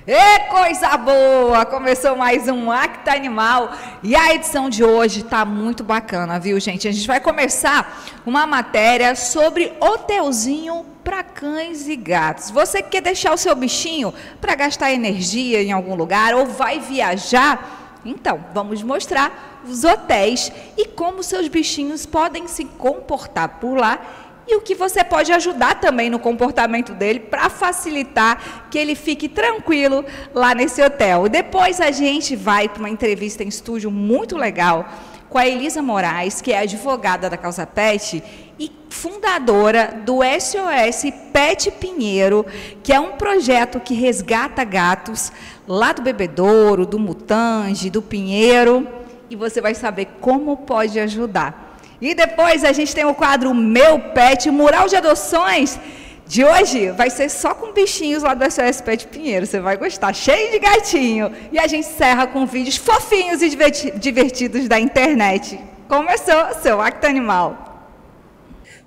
Ê, coisa boa! Começou mais um Acta Animal e a edição de hoje tá muito bacana, viu, gente? A gente vai começar uma matéria sobre hotelzinho para cães e gatos. Você que quer deixar o seu bichinho para gastar energia em algum lugar ou vai viajar? Então, vamos mostrar os hotéis e como seus bichinhos podem se comportar por lá e o que você pode ajudar também no comportamento dele para facilitar que ele fique tranquilo lá nesse hotel. Depois a gente vai para uma entrevista em estúdio muito legal com a Elisa Moraes, que é advogada da Causa Pet e fundadora do SOS Pet Pinheiro, que é um projeto que resgata gatos lá do Bebedouro, do Mutange, do Pinheiro, e você vai saber como pode ajudar. E depois a gente tem o quadro Meu Pet, mural de adoções. De hoje vai ser só com bichinhos lá do SOS Pet Pinheiro. Você vai gostar, cheio de gatinho. E a gente encerra com vídeos fofinhos e divertidos da internet. Começou o seu Acta Animal.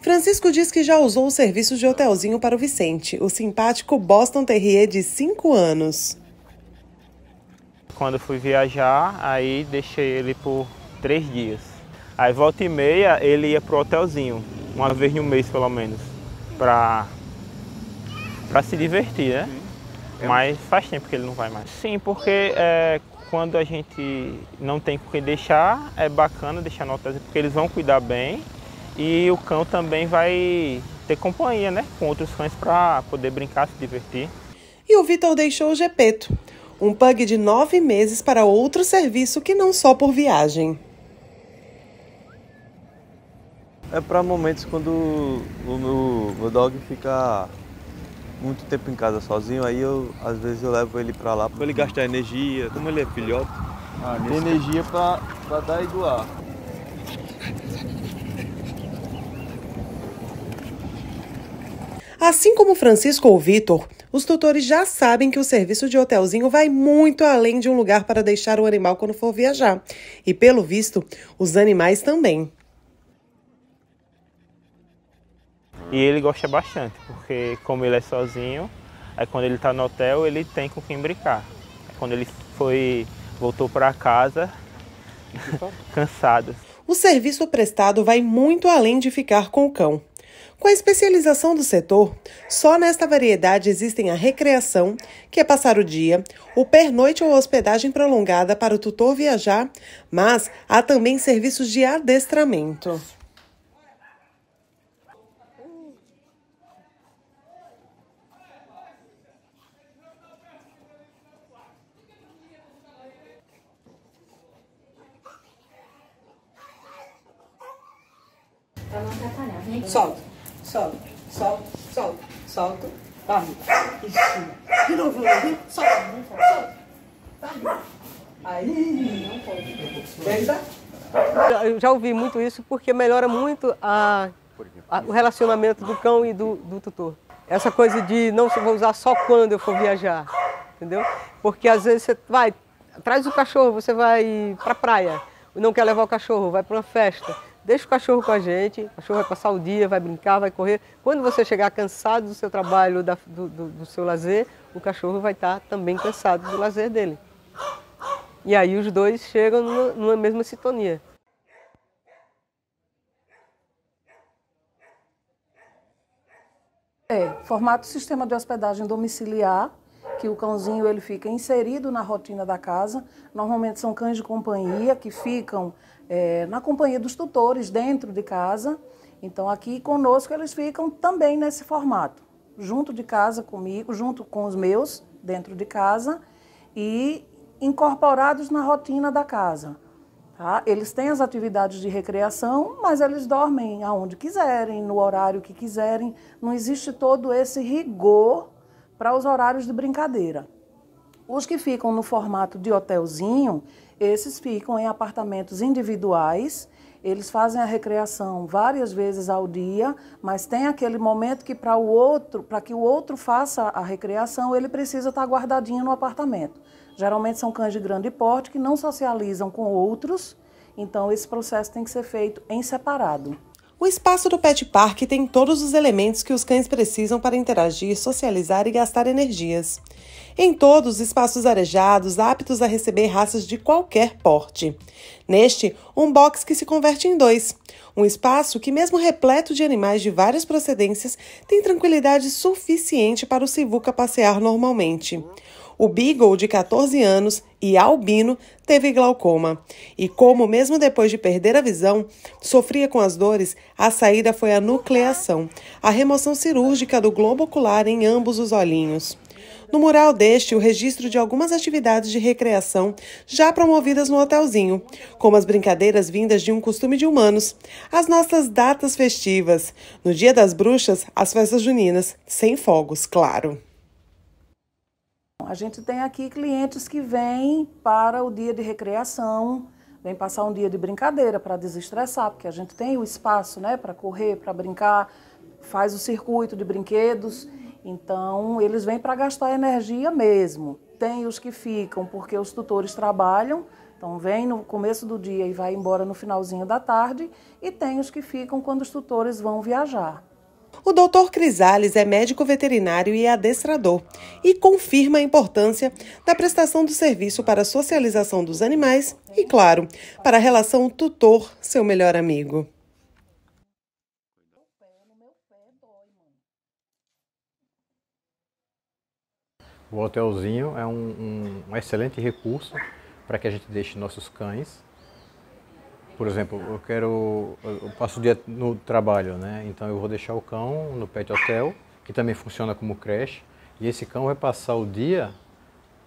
Francisco diz que já usou o serviço de hotelzinho para o Vicente, o simpático Boston Terrier de 5 anos. Quando eu fui viajar, aí deixei ele por 3 dias. Aí volta e meia ele ia pro hotelzinho, uma vez no mês pelo menos, pra se divertir, né? Mas faz tempo que ele não vai mais. Sim, porque quando a gente não tem com quem deixar, é bacana deixar no hotelzinho, porque eles vão cuidar bem e o cão também vai ter companhia, né? Com outros cães para poder brincar, se divertir. E o Vitor deixou o Gepeto, um pug de 9 meses para outro serviço que não só por viagem. É para momentos quando o meu dog fica muito tempo em casa sozinho, aí às vezes eu levo ele para lá para ele gastar energia, como ele é filhote, tem energia para dar e doar. Assim como Francisco ou Vitor, os tutores já sabem que o serviço de hotelzinho vai muito além de um lugar para deixar o animal quando for viajar. E pelo visto, os animais também. E ele gosta bastante, porque como ele é sozinho, aí quando ele está no hotel, ele tem com quem brincar. Aí quando ele voltou para casa, cansado. O serviço prestado vai muito além de ficar com o cão. Com a especialização do setor, só nesta variedade existem a recreação, que é passar o dia, o pernoite ou hospedagem prolongada para o tutor viajar, mas há também serviços de adestramento. Pra não atrapalhar, vem aqui. Solta, solta, solta, solta, solta. Vamos. Isso. De novo, solta, solta. Aí. Não pode. Deita. Eu já ouvi muito isso porque melhora muito o relacionamento do cão e do tutor. Essa coisa de não vou usar só quando eu for viajar, entendeu? Porque às vezes você vai, traz o cachorro, você vai para a praia, não quer levar o cachorro, vai para uma festa. Deixa o cachorro com a gente, o cachorro vai passar o dia, vai brincar, vai correr. Quando você chegar cansado do seu trabalho, do seu lazer, o cachorro vai estar também cansado do lazer dele. E aí os dois chegam numa mesma sintonia. Formato sistema de hospedagem domiciliar, que o cãozinho ele fica inserido na rotina da casa. Normalmente são cães de companhia que ficam na companhia dos tutores dentro de casa. Então aqui conosco eles ficam também nesse formato, junto de casa comigo, junto com os meus, dentro de casa e incorporados na rotina da casa. Tá? Eles têm as atividades de recreação, mas eles dormem aonde quiserem, no horário que quiserem. Não existe todo esse rigor para os horários de brincadeira. Os que ficam no formato de hotelzinho, esses ficam em apartamentos individuais. Eles fazem a recreação várias vezes ao dia, mas tem aquele momento que para que o outro faça a recreação, ele precisa estar guardadinho no apartamento. Geralmente são cães de grande porte que não socializam com outros, então esse processo tem que ser feito em separado. O O espaço do Pet Park tem todos os elementos que os cães precisam para interagir, socializar e gastar energias. Em todos, espaços arejados, aptos a receber raças de qualquer porte. Neste, um box que se converte em 2. Um espaço que, mesmo repleto de animais de várias procedências, tem tranquilidade suficiente para o Sivuca passear normalmente. O Beagle, de 14 anos, e albino, teve glaucoma. E como, mesmo depois de perder a visão, sofria com as dores, a saída foi a nucleação, a remoção cirúrgica do globo ocular em ambos os olhinhos. No mural deste, o registro de algumas atividades de recreação já promovidas no hotelzinho, como as brincadeiras vindas de um costume de humanos, as nossas datas festivas, no Dia das Bruxas, as festas juninas, sem fogos, claro. A gente tem aqui clientes que vêm para o dia de recreação, vêm passar um dia de brincadeira para desestressar, porque a gente tem o espaço, né, para correr, para brincar, faz o circuito de brinquedos. Então, eles vêm para gastar energia mesmo. Tem os que ficam porque os tutores trabalham, então vem no começo do dia e vai embora no finalzinho da tarde, e tem os que ficam quando os tutores vão viajar. O Dr. Crisales é médico veterinário e adestrador e confirma a importância da prestação do serviço para a socialização dos animais e, claro, para a relação tutor, seu melhor amigo. O hotelzinho é um excelente recurso para que a gente deixe nossos cães. Por exemplo, eu passo o dia no trabalho, né? Então eu vou deixar o cão no Pet Hotel, que também funciona como creche, e esse cão vai passar o dia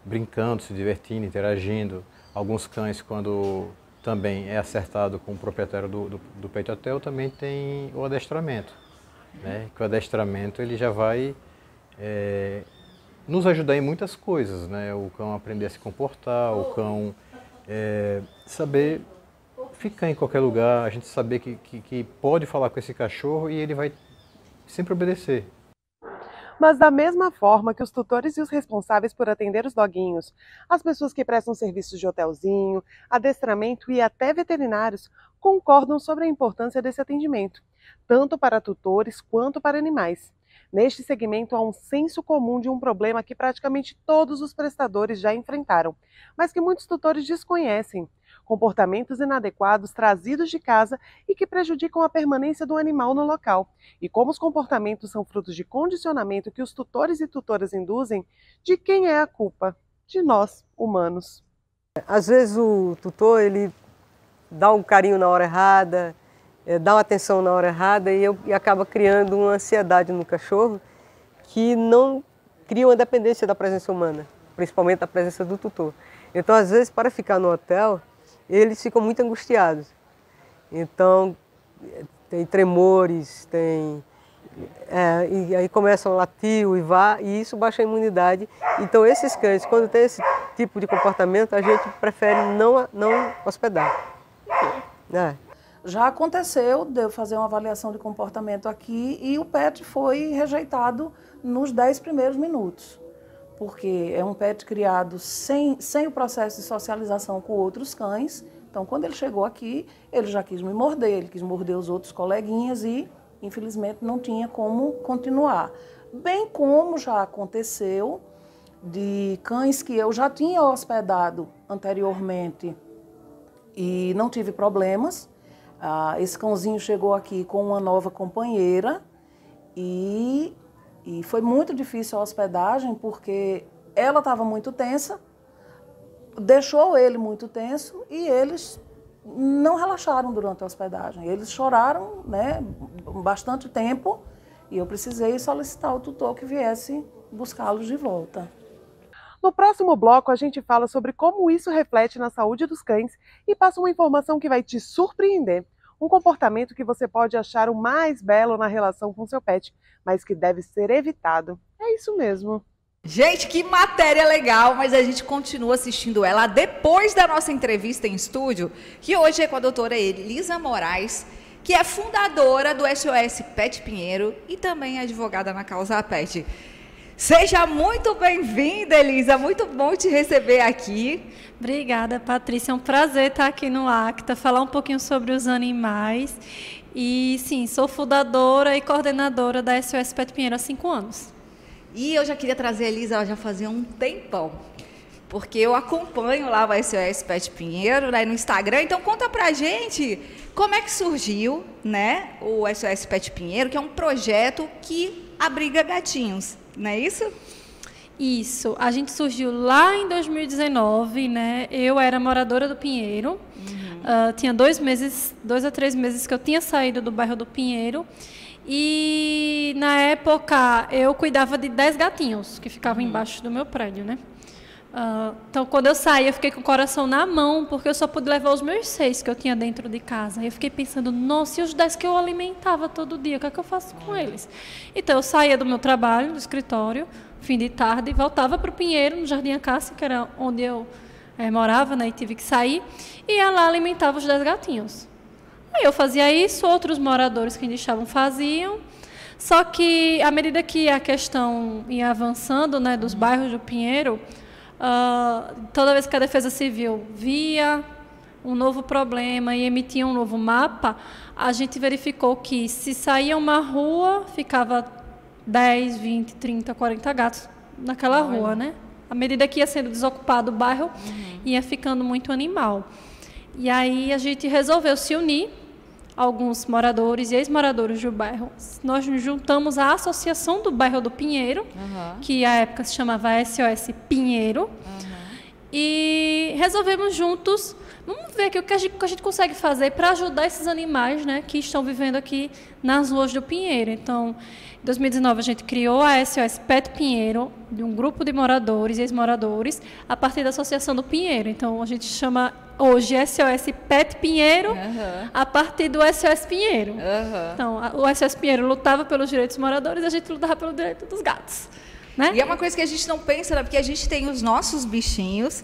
brincando, se divertindo, interagindo. Alguns cães, quando também é acertado com o proprietário do Pet Hotel, também tem o adestramento, né? Que o adestramento ele já vai nos ajudar em muitas coisas, né? O cão aprender a se comportar, o cão saber ficar em qualquer lugar, a gente saber que pode falar com esse cachorro e ele vai sempre obedecer. Mas da mesma forma que os tutores e os responsáveis por atender os doguinhos, as pessoas que prestam serviços de hotelzinho, adestramento e até veterinários concordam sobre a importância desse atendimento, tanto para tutores quanto para animais. Neste segmento há um senso comum de um problema que praticamente todos os prestadores já enfrentaram, mas que muitos tutores desconhecem: comportamentos inadequados trazidos de casa e que prejudicam a permanência do animal no local. E como os comportamentos são frutos de condicionamento que os tutores e tutoras induzem, de quem é a culpa? De nós, humanos. Às vezes o tutor ele dá um carinho na hora errada, dá uma atenção na hora errada e acaba criando uma ansiedade no cachorro que não cria uma dependência da presença humana, principalmente da presença do tutor. Então, às vezes, para ficar no hotel, eles ficam muito angustiados. Então, tem tremores, e aí começam a latir, uivar, e isso baixa a imunidade. Então, esses cães, quando tem esse tipo de comportamento, a gente prefere não hospedar. Já aconteceu de eu fazer uma avaliação de comportamento aqui e o pet foi rejeitado nos 10 primeiros minutos. Porque é um pet criado sem o processo de socialização com outros cães. Então, quando ele chegou aqui, ele já quis me morder, ele quis morder os outros coleguinhas e, infelizmente, não tinha como continuar. Bem como já aconteceu de cães que eu já tinha hospedado anteriormente e não tive problemas. Esse cãozinho chegou aqui com uma nova companheira e foi muito difícil a hospedagem porque ela estava muito tensa, deixou ele muito tenso e eles não relaxaram durante a hospedagem. Eles choraram, né, bastante tempo e eu precisei solicitar ao tutor que viesse buscá-los de volta. No próximo bloco, a gente fala sobre como isso reflete na saúde dos cães e passa uma informação que vai te surpreender. Um comportamento que você pode achar o mais belo na relação com seu pet, mas que deve ser evitado. É isso mesmo. Gente, que matéria legal, mas a gente continua assistindo ela depois da nossa entrevista em estúdio, que hoje é com a doutora Elisa Moraes, que é fundadora do SOS Pet Pinheiro e também advogada na causa Pet. Seja muito bem-vinda, Elisa. Muito bom te receber aqui. Obrigada, Patrícia. É um prazer estar aqui no ACTA, falar um pouquinho sobre os animais E sim, sou fundadora e coordenadora da SOS Pet Pinheiro há 5 anos. E eu já queria trazer a Elisa, ela já fazia um tempão, porque eu acompanho lá o SOS Pet Pinheiro, né, no Instagram. Então conta pra gente como é que surgiu, né, o SOS Pet Pinheiro, que é um projeto que abriga gatinhos, não é isso? Isso, a gente surgiu lá em 2019, né? Eu era moradora do Pinheiro, tinha 2 a 3 meses que eu tinha saído do bairro do Pinheiro, e na época eu cuidava de 10 gatinhos que ficavam embaixo do meu prédio, né? Então, quando eu saí, eu fiquei com o coração na mão, porque eu só pude levar os meus 6 que eu tinha dentro de casa. Eu fiquei pensando, nossa, e os 10 que eu alimentava todo dia, o que é que eu faço com eles? Então, eu saía do meu trabalho, do escritório, fim de tarde, voltava para o Pinheiro, no Jardim Acácia, que era onde eu morava, né, e tive que sair, e ia lá alimentava os 10 gatinhos. Aí eu fazia isso, outros moradores que ainda estavam faziam, só que, à medida que a questão ia avançando, né, dos bairros do Pinheiro, toda vez que a Defesa Civil via um novo problema e emitia um novo mapa, a gente verificou que se saía uma rua, ficava 10, 20, 30, 40 gatos naquela rua, né? À medida que ia sendo desocupado o bairro, ia ficando muito animal. E aí a gente resolveu se unir, alguns moradores e ex-moradores do bairro. Nós nos juntamos à Associação do Bairro do Pinheiro, que à época se chamava SOS Pinheiro, e resolvemos juntos, vamos ver aqui o que a gente consegue fazer para ajudar esses animais, né, que estão vivendo aqui nas ruas do Pinheiro. Então, em 2019, a gente criou a SOS Pet Pinheiro, de um grupo de moradores e ex-moradores, a partir da Associação do Pinheiro. Então, a gente chama hoje SOS Pet Pinheiro, a partir do SOS Pinheiro. Então, o SOS Pinheiro lutava pelos direitos dos moradores, a gente lutava pelo direito dos gatos. Né? E é uma coisa que a gente não pensa, né? Porque a gente tem os nossos bichinhos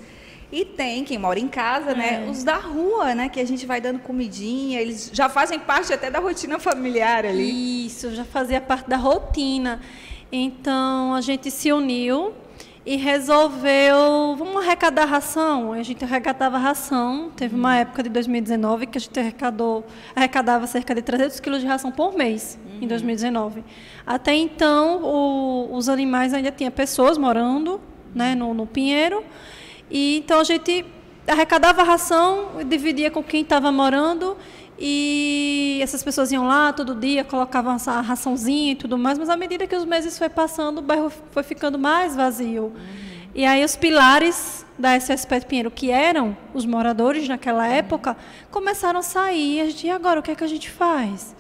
e tem quem mora em casa, né? Os da rua, né? Que a gente vai dando comidinha, eles já fazem parte até da rotina familiar ali. Isso, já fazia parte da rotina. Então, a gente se uniu e resolveu, vamos arrecadar ração. A gente arrecadava ração. Teve uma época de 2019 que a gente arrecadava cerca de 300 quilos de ração por mês, em 2019. Até então, os animais ainda tinha pessoas morando, né, no Pinheiro. E então a gente arrecadava a ração, dividia com quem estava morando, e essas pessoas iam lá todo dia, colocavam a raçãozinha e tudo mais, mas à medida que os meses foi passando, o bairro foi ficando mais vazio. E aí os pilares da SOS Pet Pinheiro, que eram os moradores naquela época, começaram a sair. A gente, e agora, o que é que a gente faz?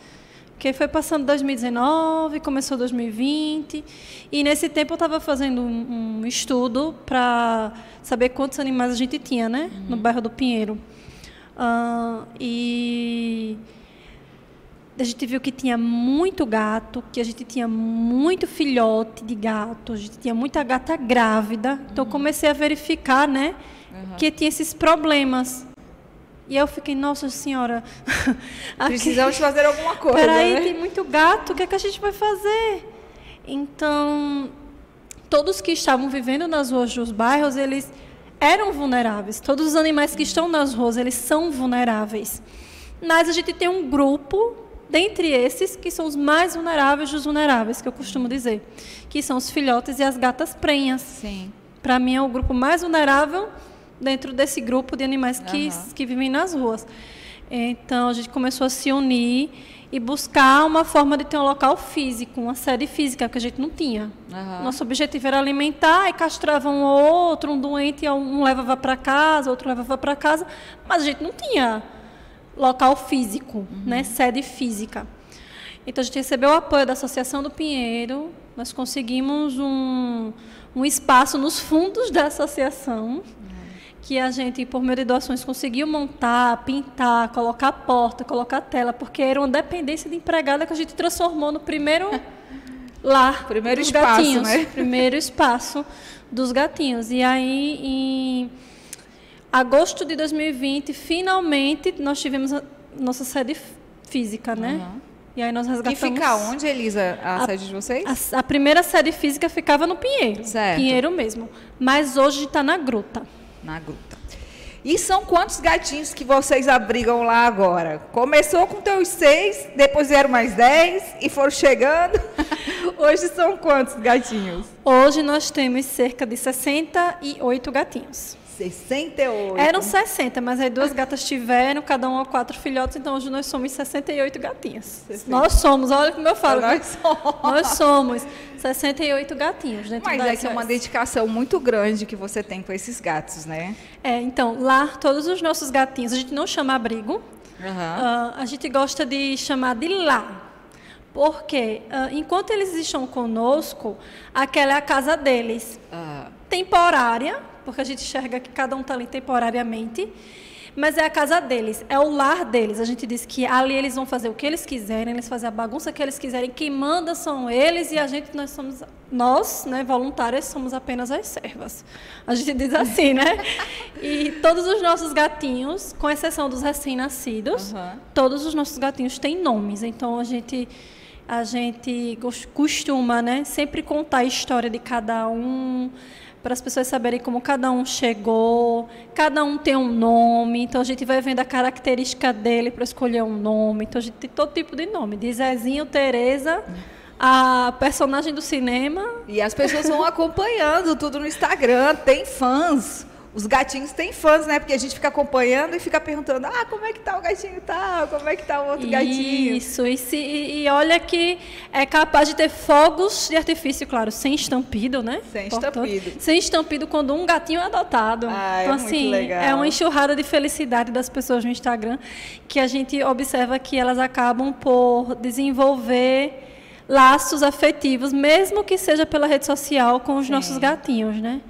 Porque foi passando 2019, começou 2020, e nesse tempo eu estava fazendo um estudo para saber quantos animais a gente tinha, né, no bairro do Pinheiro. E a gente viu que tinha muito gato, que a gente tinha muito filhote de gato, a gente tinha muita gata grávida. Então, comecei a verificar, né, que tinha esses problemas. E eu fiquei, nossa senhora, precisamos fazer alguma coisa. Peraí, né? Tem muito gato, o que é que a gente vai fazer? Então, todos que estavam vivendo nas ruas dos bairros, eles eram vulneráveis. Todos os animais que estão nas ruas, eles são vulneráveis. Mas a gente tem um grupo, dentre esses, que são os mais vulneráveis dos vulneráveis, que eu costumo dizer, que são os filhotes e as gatas prenhas. Sim. Para mim, é o grupo mais vulnerável dentro desse grupo de animais que vivem nas ruas. Então, a gente começou a se unir e buscar uma forma de ter um local físico, uma sede física, que a gente não tinha. Nosso objetivo era alimentar, e castrava um ou outro, um doente, um levava para casa, outro levava para casa, mas a gente não tinha local físico, né, sede física. Então, a gente recebeu o apoio da Associação do Pinheiro, nós conseguimos um espaço nos fundos da associação, que a gente, por meio de doações, conseguiu montar, pintar, colocar porta, colocar tela, porque era uma dependência de empregada que a gente transformou no primeiro lar, primeiro dos espaço, gatinhos, né? Primeiro espaço dos gatinhos. E aí, em agosto de 2020, finalmente, nós tivemos a nossa sede física, né? E aí nós resgatamos... E fica onde, Elisa, a sede de vocês? A primeira sede física ficava no Pinheiro. Certo. Pinheiro mesmo. Mas hoje está na Gruta. Na Gruta. E são quantos gatinhos que vocês abrigam lá agora? Começou com teus 6, depois vieram mais 10 e foram chegando. Hoje são quantos gatinhos? Hoje nós temos cerca de 68 gatinhos. 68. Eram 60, mas aí 2 gatas tiveram, cada uma 4 filhotes, então hoje nós somos 68 gatinhas. Nós somos, olha como eu falo. Nós somos 68 gatinhos dentro da Mas é uma dedicação muito grande que você tem com esses gatos, né? Então, lá todos os nossos gatinhos, a gente não chama abrigo, a gente gosta de chamar de lar. Porque enquanto eles estão conosco, aquela é a casa deles. Temporária, porque a gente enxerga que cada um está ali temporariamente, mas é a casa deles, é o lar deles. A gente diz que ali eles vão fazer o que eles quiserem, eles fazem a bagunça que eles quiserem, quem manda são eles e a gente, nós, né, voluntárias, somos apenas as servas. A gente diz assim, né? E todos os nossos gatinhos, com exceção dos recém-nascidos, todos os nossos gatinhos têm nomes, então a gente costuma, né, sempre contar a história de cada um, para as pessoas saberem como cada um chegou, cada um tem um nome, então a gente vai vendo a característica dele para escolher um nome, então a gente tem todo tipo de nome, de Zezinho, Tereza, a personagem do cinema. E as pessoas vão acompanhando tudo no Instagram, tem fãs. Os gatinhos têm fãs, né? Porque a gente fica acompanhando e fica perguntando, como é que tá o gatinho tal, como é que tá o outro gatinho. Isso, e olha que é capaz de ter fogos de artifício, claro, sem estampido, né? Sem estampido. Sem estampido quando um gatinho é adotado. Então, assim, muito legal. É uma enxurrada de felicidade das pessoas no Instagram, que a gente observa que elas acabam por desenvolver laços afetivos, mesmo que seja pela rede social, com os nossos gatinhos, né?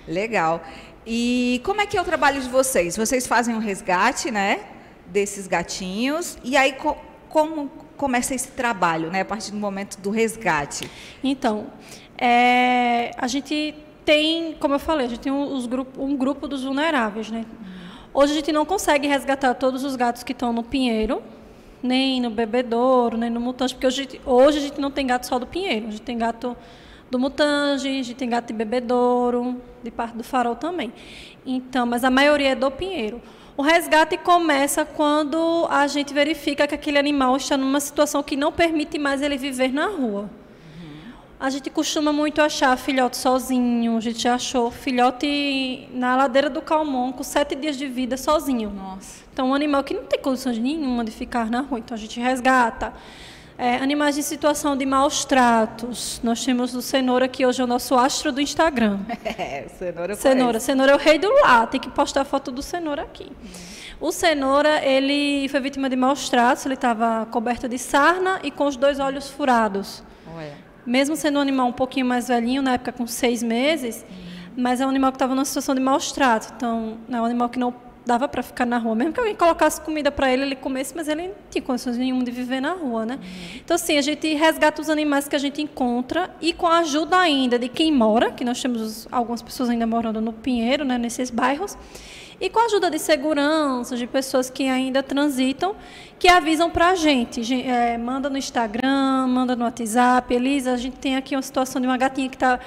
Legal. E como é que é o trabalho de vocês? Vocês fazem um resgate, né, desses gatinhos, e aí como começa esse trabalho, né, a partir do momento do resgate? Então, a gente tem, como eu falei, a gente tem um grupo dos vulneráveis, né? Hoje a gente não consegue resgatar todos os gatos que estão no Pinheiro, nem no Bebedouro, nem no Mutange, porque hoje a gente não tem gato só do Pinheiro, a gente tem gato do Mutange, a gente tem gato de Bebedouro, de parte do Farol também. Então, mas a maioria é do Pinheiro. O resgate começa quando a gente verifica que aquele animal está numa situação que não permite mais ele viver na rua. A gente costuma muito achar filhote sozinho, a gente já achou filhote na ladeira do Calmon, com 7 dias de vida sozinho. Nossa. Então, um animal que não tem condições nenhuma de ficar na rua, então a gente resgata. Animais em situação de maus tratos. Nós temos o Cenoura, que hoje é o nosso astro do Instagram. Cenoura é o rei do lar, tem que postar foto do Cenoura aqui. O Cenoura, ele foi vítima de maus tratos, ele estava coberto de sarna e com os 2 olhos furados. Mesmo sendo um animal um pouquinho mais velhinho, na época com 6 meses, mas é um animal que estava numa situação de maus tratos. Então, é um animal que não dava para ficar na rua. Mesmo que alguém colocasse comida para ele, ele comesse, mas ele não tinha condições nenhuma de viver na rua, né? Então, assim, a gente resgata os animais que a gente encontra e com a ajuda ainda de quem mora, que nós temos algumas pessoas ainda morando no Pinheiro, né, nesses bairros, e com a ajuda de segurança, de pessoas que ainda transitam, que avisam para a gente. Manda no Instagram, manda no WhatsApp. Elisa, a gente tem aqui uma situação de uma gatinha que está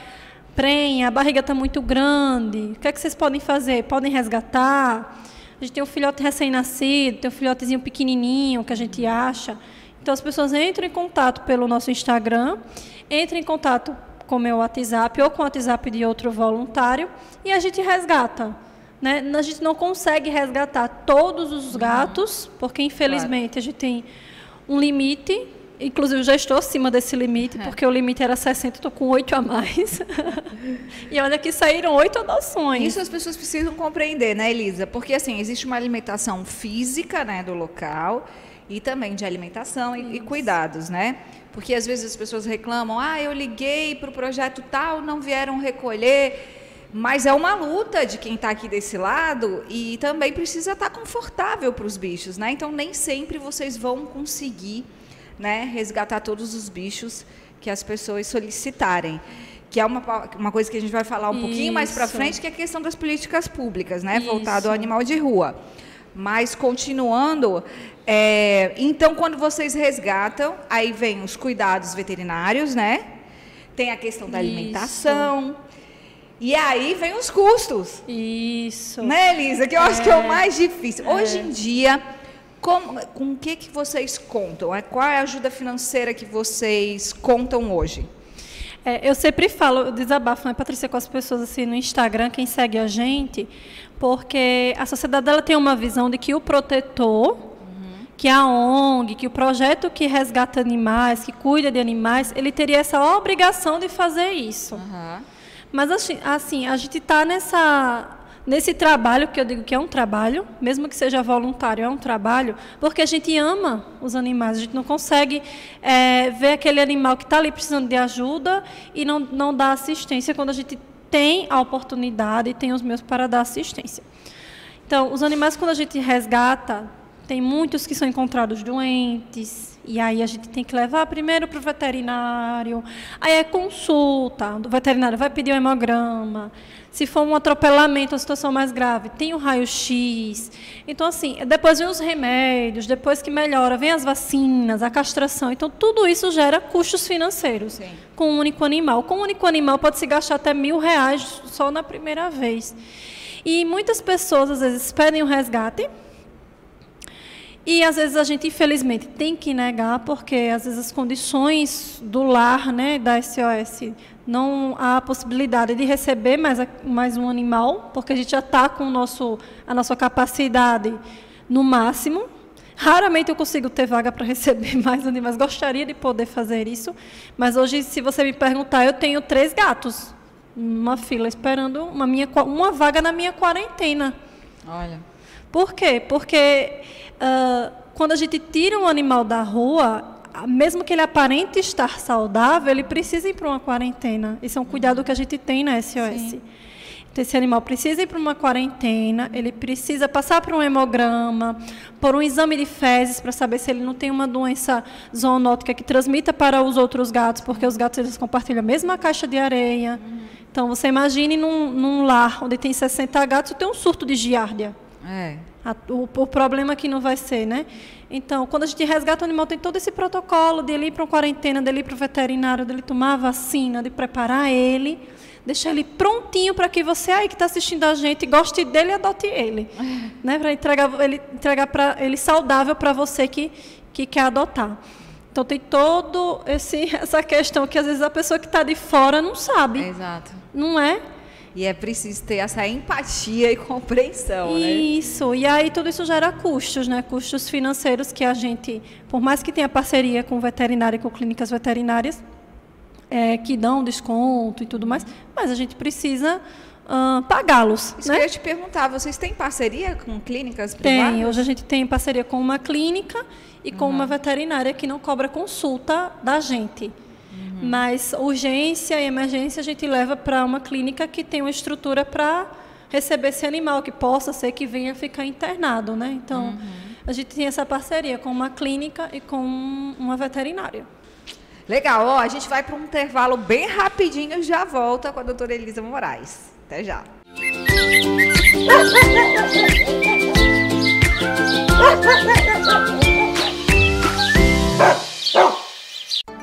prenha, a barriga está muito grande. O que é que vocês podem fazer? Podem resgatar? A gente tem um filhote recém-nascido, tem um filhotezinho pequenininho que a gente acha. Então, as pessoas entram em contato pelo nosso Instagram, entram em contato com o meu WhatsApp ou com o WhatsApp de outro voluntário e a gente resgata. Né? A gente não consegue resgatar todos os gatos, porque, infelizmente, a gente tem um limite. Inclusive, eu já estou acima desse limite, porque o limite era 60, estou com 8 a mais. E olha que saíram 8 adoções. Isso as pessoas precisam compreender, né, Elisa? Porque, assim, existe uma alimentação física, né, do local e também de alimentação e cuidados, né? Porque, às vezes, as pessoas reclamam, eu liguei para o projeto tal, não vieram recolher. Mas é uma luta de quem está aqui desse lado e também precisa estar confortável para os bichos, né? Então, nem sempre vocês vão conseguir, né, resgatar todos os bichos que as pessoas solicitarem. Que é uma coisa que a gente vai falar um pouquinho mais para frente, que é a questão das políticas públicas, né? Voltado ao animal de rua. Mas, continuando, então, quando vocês resgatam, aí vem os cuidados veterinários, né? Tem a questão da alimentação. E aí vem os custos. Isso. Né, Elisa? Que eu acho que é o mais difícil. Hoje em dia, com o que vocês contam? Qual é a ajuda financeira que vocês contam hoje? Eu sempre falo, eu desabafo, né, Patrícia, com as pessoas assim no Instagram, quem segue a gente, porque a sociedade ela tem uma visão de que o protetor, que a ONG, que o projeto que resgata animais, que cuida de animais, ele teria essa obrigação de fazer isso. Mas assim, a gente está nesse trabalho, que eu digo que é um trabalho, mesmo que seja voluntário, é um trabalho, porque a gente ama os animais, a gente não consegue ver aquele animal que está ali precisando de ajuda e não dar assistência quando a gente tem a oportunidade e tem os meios para dar assistência. Então, os animais, quando a gente resgata, tem muitos que são encontrados doentes, e aí a gente tem que levar primeiro para o veterinário, aí é consulta, o veterinário vai pedir o hemograma, se for um atropelamento, uma situação mais grave, tem o raio-x. Então, assim, depois vem os remédios, depois que melhora, vem as vacinas, a castração. Então, tudo isso gera custos financeiros com um único animal. Com um único animal pode se gastar até R$1.000 só na primeira vez. E muitas pessoas, às vezes, pedem o resgate, e, às vezes, a gente, infelizmente, tem que negar, porque, às vezes, as condições do lar, né, da SOS, não há a possibilidade de receber mais um animal, porque a gente já está com a nossa capacidade no máximo. Raramente eu consigo ter vaga para receber mais animais. Gostaria de poder fazer isso, mas hoje, se você me perguntar, eu tenho 3 gatos, uma fila esperando uma vaga na minha quarentena. Olha. Por quê? Porque quando a gente tira um animal da rua, mesmo que ele aparente estar saudável, ele precisa ir para uma quarentena. Isso é um cuidado que a gente tem na SOS. Então, esse animal precisa ir para uma quarentena, ele precisa passar por um hemograma, por um exame de fezes para saber se ele não tem uma doença zoonótica que transmita para os outros gatos, porque os gatos eles compartilham a mesma caixa de areia. Então, você imagine num lar onde tem 60 gatos, tem um surto de giardia. O problema que não vai ser, né? Então, quando a gente resgata o animal, tem todo esse protocolo de ele ir para uma quarentena, de ele ir para o veterinário, de ele tomar a vacina, de preparar ele, deixar ele prontinho para que você aí que está assistindo a gente goste dele e adote ele, né? Para entregar para ele saudável para você que quer adotar. Então, tem todo essa questão que, às vezes, a pessoa que está de fora não sabe. Exato. Não é? E é preciso ter essa empatia e compreensão, né? Isso. E aí tudo isso gera custos, né? Custos financeiros que a gente, por mais que tenha parceria com veterinária e com clínicas veterinárias, que dão desconto e tudo mais, mas a gente precisa pagá-los. Isso né? que eu ia te perguntar, vocês têm parceria com clínicas privadas? Tem. Hoje a gente tem parceria com uma clínica e com uma veterinária que não cobra consulta da gente. Mas urgência e emergência a gente leva para uma clínica que tem uma estrutura para receber esse animal, que possa ser que venha ficar internado, né? Então, a gente tem essa parceria com uma clínica e com uma veterinária. Legal, a gente vai para um intervalo bem rapidinho e já volta com a doutora Elisa Moraes. Até já.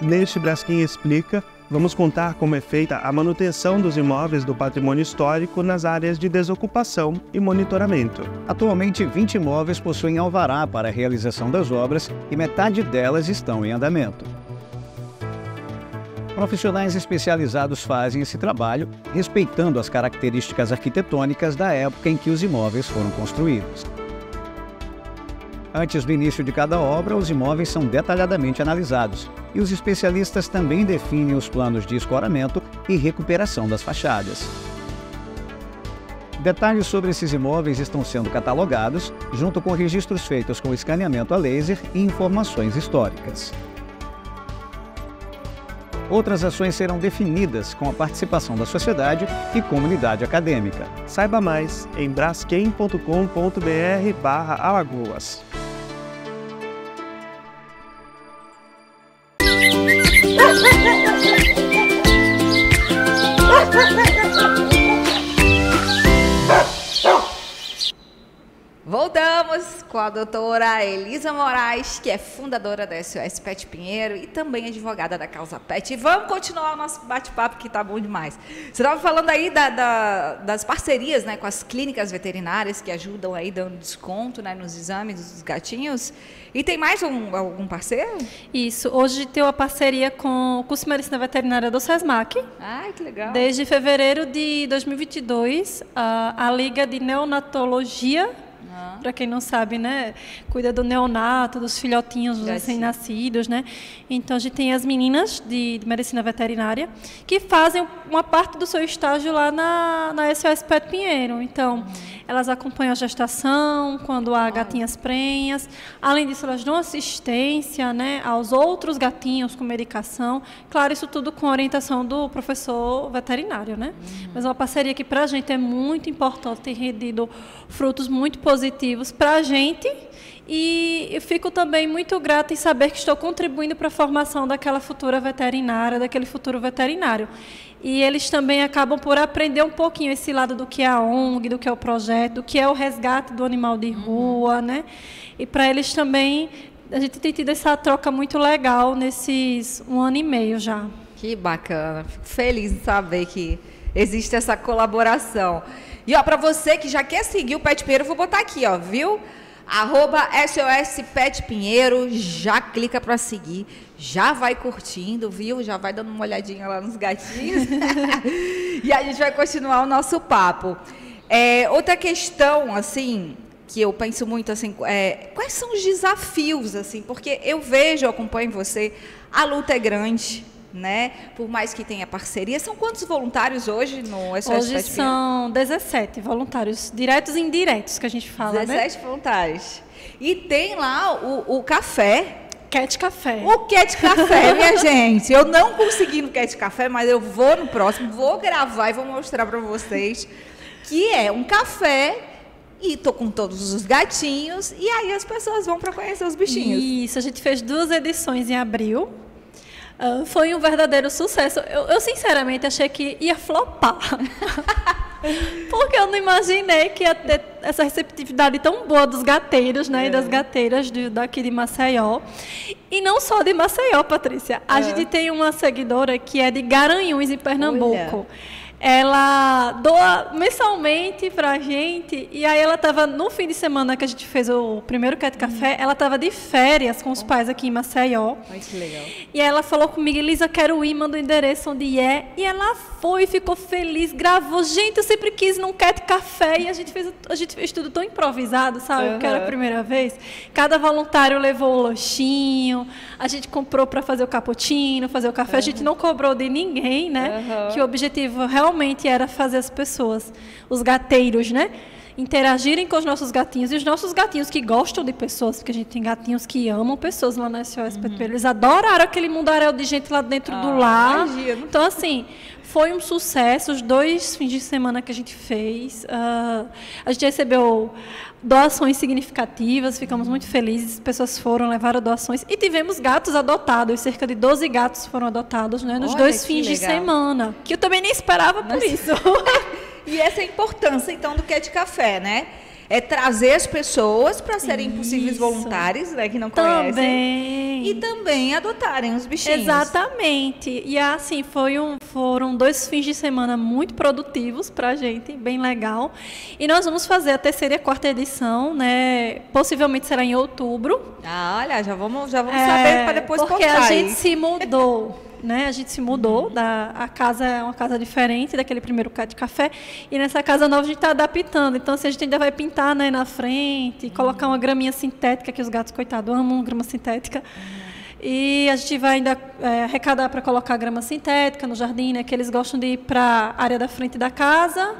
Neste Braskem Explica, vamos contar como é feita a manutenção dos imóveis do patrimônio histórico nas áreas de desocupação e monitoramento. Atualmente, 20 imóveis possuem alvará para a realização das obras e metade delas estão em andamento. Profissionais especializados fazem esse trabalho, respeitando as características arquitetônicas da época em que os imóveis foram construídos. Antes do início de cada obra, os imóveis são detalhadamente analisados e os especialistas também definem os planos de escoramento e recuperação das fachadas. Detalhes sobre esses imóveis estão sendo catalogados, junto com registros feitos com escaneamento a laser e informações históricas. Outras ações serão definidas com a participação da sociedade e comunidade acadêmica. Saiba mais em braskem.com.br/Alagoas. Voltamos com a doutora Elisa Moraes, que é fundadora da SOS Pet Pinheiro e também advogada da causa Pet. E vamos continuar o nosso bate-papo, que tá bom demais. Você estava falando aí das parcerias, né, com as clínicas veterinárias que ajudam aí dando desconto, né, nos exames dos gatinhos. E tem mais algum parceiro? Isso. Hoje tem uma parceria com o curso de Medicina Veterinária do SESMAC. Ai, que legal. Desde fevereiro de 2022, a Liga de Neonatologia, para quem não sabe, né, cuida do neonato, dos filhotinhos, dos recém-nascidos, né? Então, a gente tem as meninas de medicina veterinária que fazem uma parte do seu estágio lá na SOS Pet Pinheiro. Então, elas acompanham a gestação, quando há gatinhas prenhas. Além disso, elas dão assistência, né, aos outros gatinhos com medicação. Claro, isso tudo com orientação do professor veterinário, né? Mas é uma parceria que, para a gente, é muito importante, tem rendido frutos muito positivos para a gente. E eu fico também muito grata em saber que estou contribuindo para a formação daquela futura veterinária, daquele futuro veterinário. E eles também acabam por aprender um pouquinho esse lado do que é a ONG, do que é o projeto, do que é o resgate do animal de rua, né? E para eles também, a gente tem tido essa troca muito legal nesses 1 ano e meio já. Que bacana, fico feliz em saber que existe essa colaboração. E ó, para você que já quer seguir o Pet Pinheiro, eu vou botar aqui, ó, viu? @SOS Pet Pinheiro, já clica para seguir, já vai curtindo, viu? Já vai dando uma olhadinha lá nos gatinhos. E a gente vai continuar o nosso papo. Outra questão, assim, que eu penso muito, assim, quais são os desafios, assim? Porque eu acompanho você, a luta é grande, né? Por mais que tenha parceria. São quantos voluntários hoje no SOS Pet Pinheiro? Hoje são 17 voluntários, diretos e indiretos, que a gente fala, 17 voluntários. E tem lá o café. Cat Café. O Cat Café, minha gente. Eu não consegui no Cat Café, mas eu vou no próximo, vou gravar e vou mostrar para vocês que é um café. E tô com todos os gatinhos. E aí as pessoas vão para conhecer os bichinhos. Isso, a gente fez 2 edições em abril. Foi um verdadeiro sucesso. Eu sinceramente achei que ia flopar. Porque eu não imaginei que ia ter essa receptividade tão boa dos gateiros, né? E das gateiras daqui de Maceió. E não só de Maceió, Patrícia. A gente tem uma seguidora que é de Garanhuns, em Pernambuco. Olha. Ela doa mensalmente pra gente. E aí ela estava, no fim de semana que a gente fez o primeiro Cat Café, ela estava de férias com os pais aqui em Maceió. Ai, que legal. E aí ela falou comigo, Elisa, quero ir, manda o endereço onde é. E ela foi, ficou feliz, gravou. Gente, eu sempre quis num Cat Café. E a gente fez tudo tão improvisado, sabe? Porque era a primeira vez. Cada voluntário levou o lanchinho. A gente comprou para fazer o cappuccino, fazer o café. A gente não cobrou de ninguém, né? Que o objetivo realmente era fazer as pessoas, os gateiros, né, interagirem com os nossos gatinhos. E os nossos gatinhos que gostam de pessoas, porque a gente tem gatinhos que amam pessoas lá na SOS Pet Pinheiro. Eles adoraram aquele mundaréu de gente lá dentro do lar. Imagino. Então, assim, foi um sucesso. Os 2 fins de semana que a gente fez, a gente recebeu doações significativas, ficamos muito felizes, pessoas foram, levaram doações e tivemos gatos adotados, cerca de 12 gatos foram adotados, né, nos 2 fins de semana, que eu também nem esperava por isso. E essa é a importância, então, do Cat Café, né? É trazer as pessoas para serem possíveis voluntários, né, que não conhecem. E também adotarem os bichinhos. Exatamente. E assim, foram 2 fins de semana muito produtivos para a gente, bem legal. E nós vamos fazer a 3ª e a 4ª edição, né? Possivelmente será em outubro. Olha, já vamos saber para depois contar. Porque a gente se mudou. Né? A gente se mudou, a casa é uma casa diferente daquele primeiro Cat Café, e nessa casa nova a gente está adaptando. Então, assim, a gente ainda vai pintar, né, na frente, colocar uma graminha sintética, que os gatos, coitados, amam grama sintética. E a gente vai ainda arrecadar para colocar grama sintética no jardim, né, que eles gostam de ir para a área da frente da casa.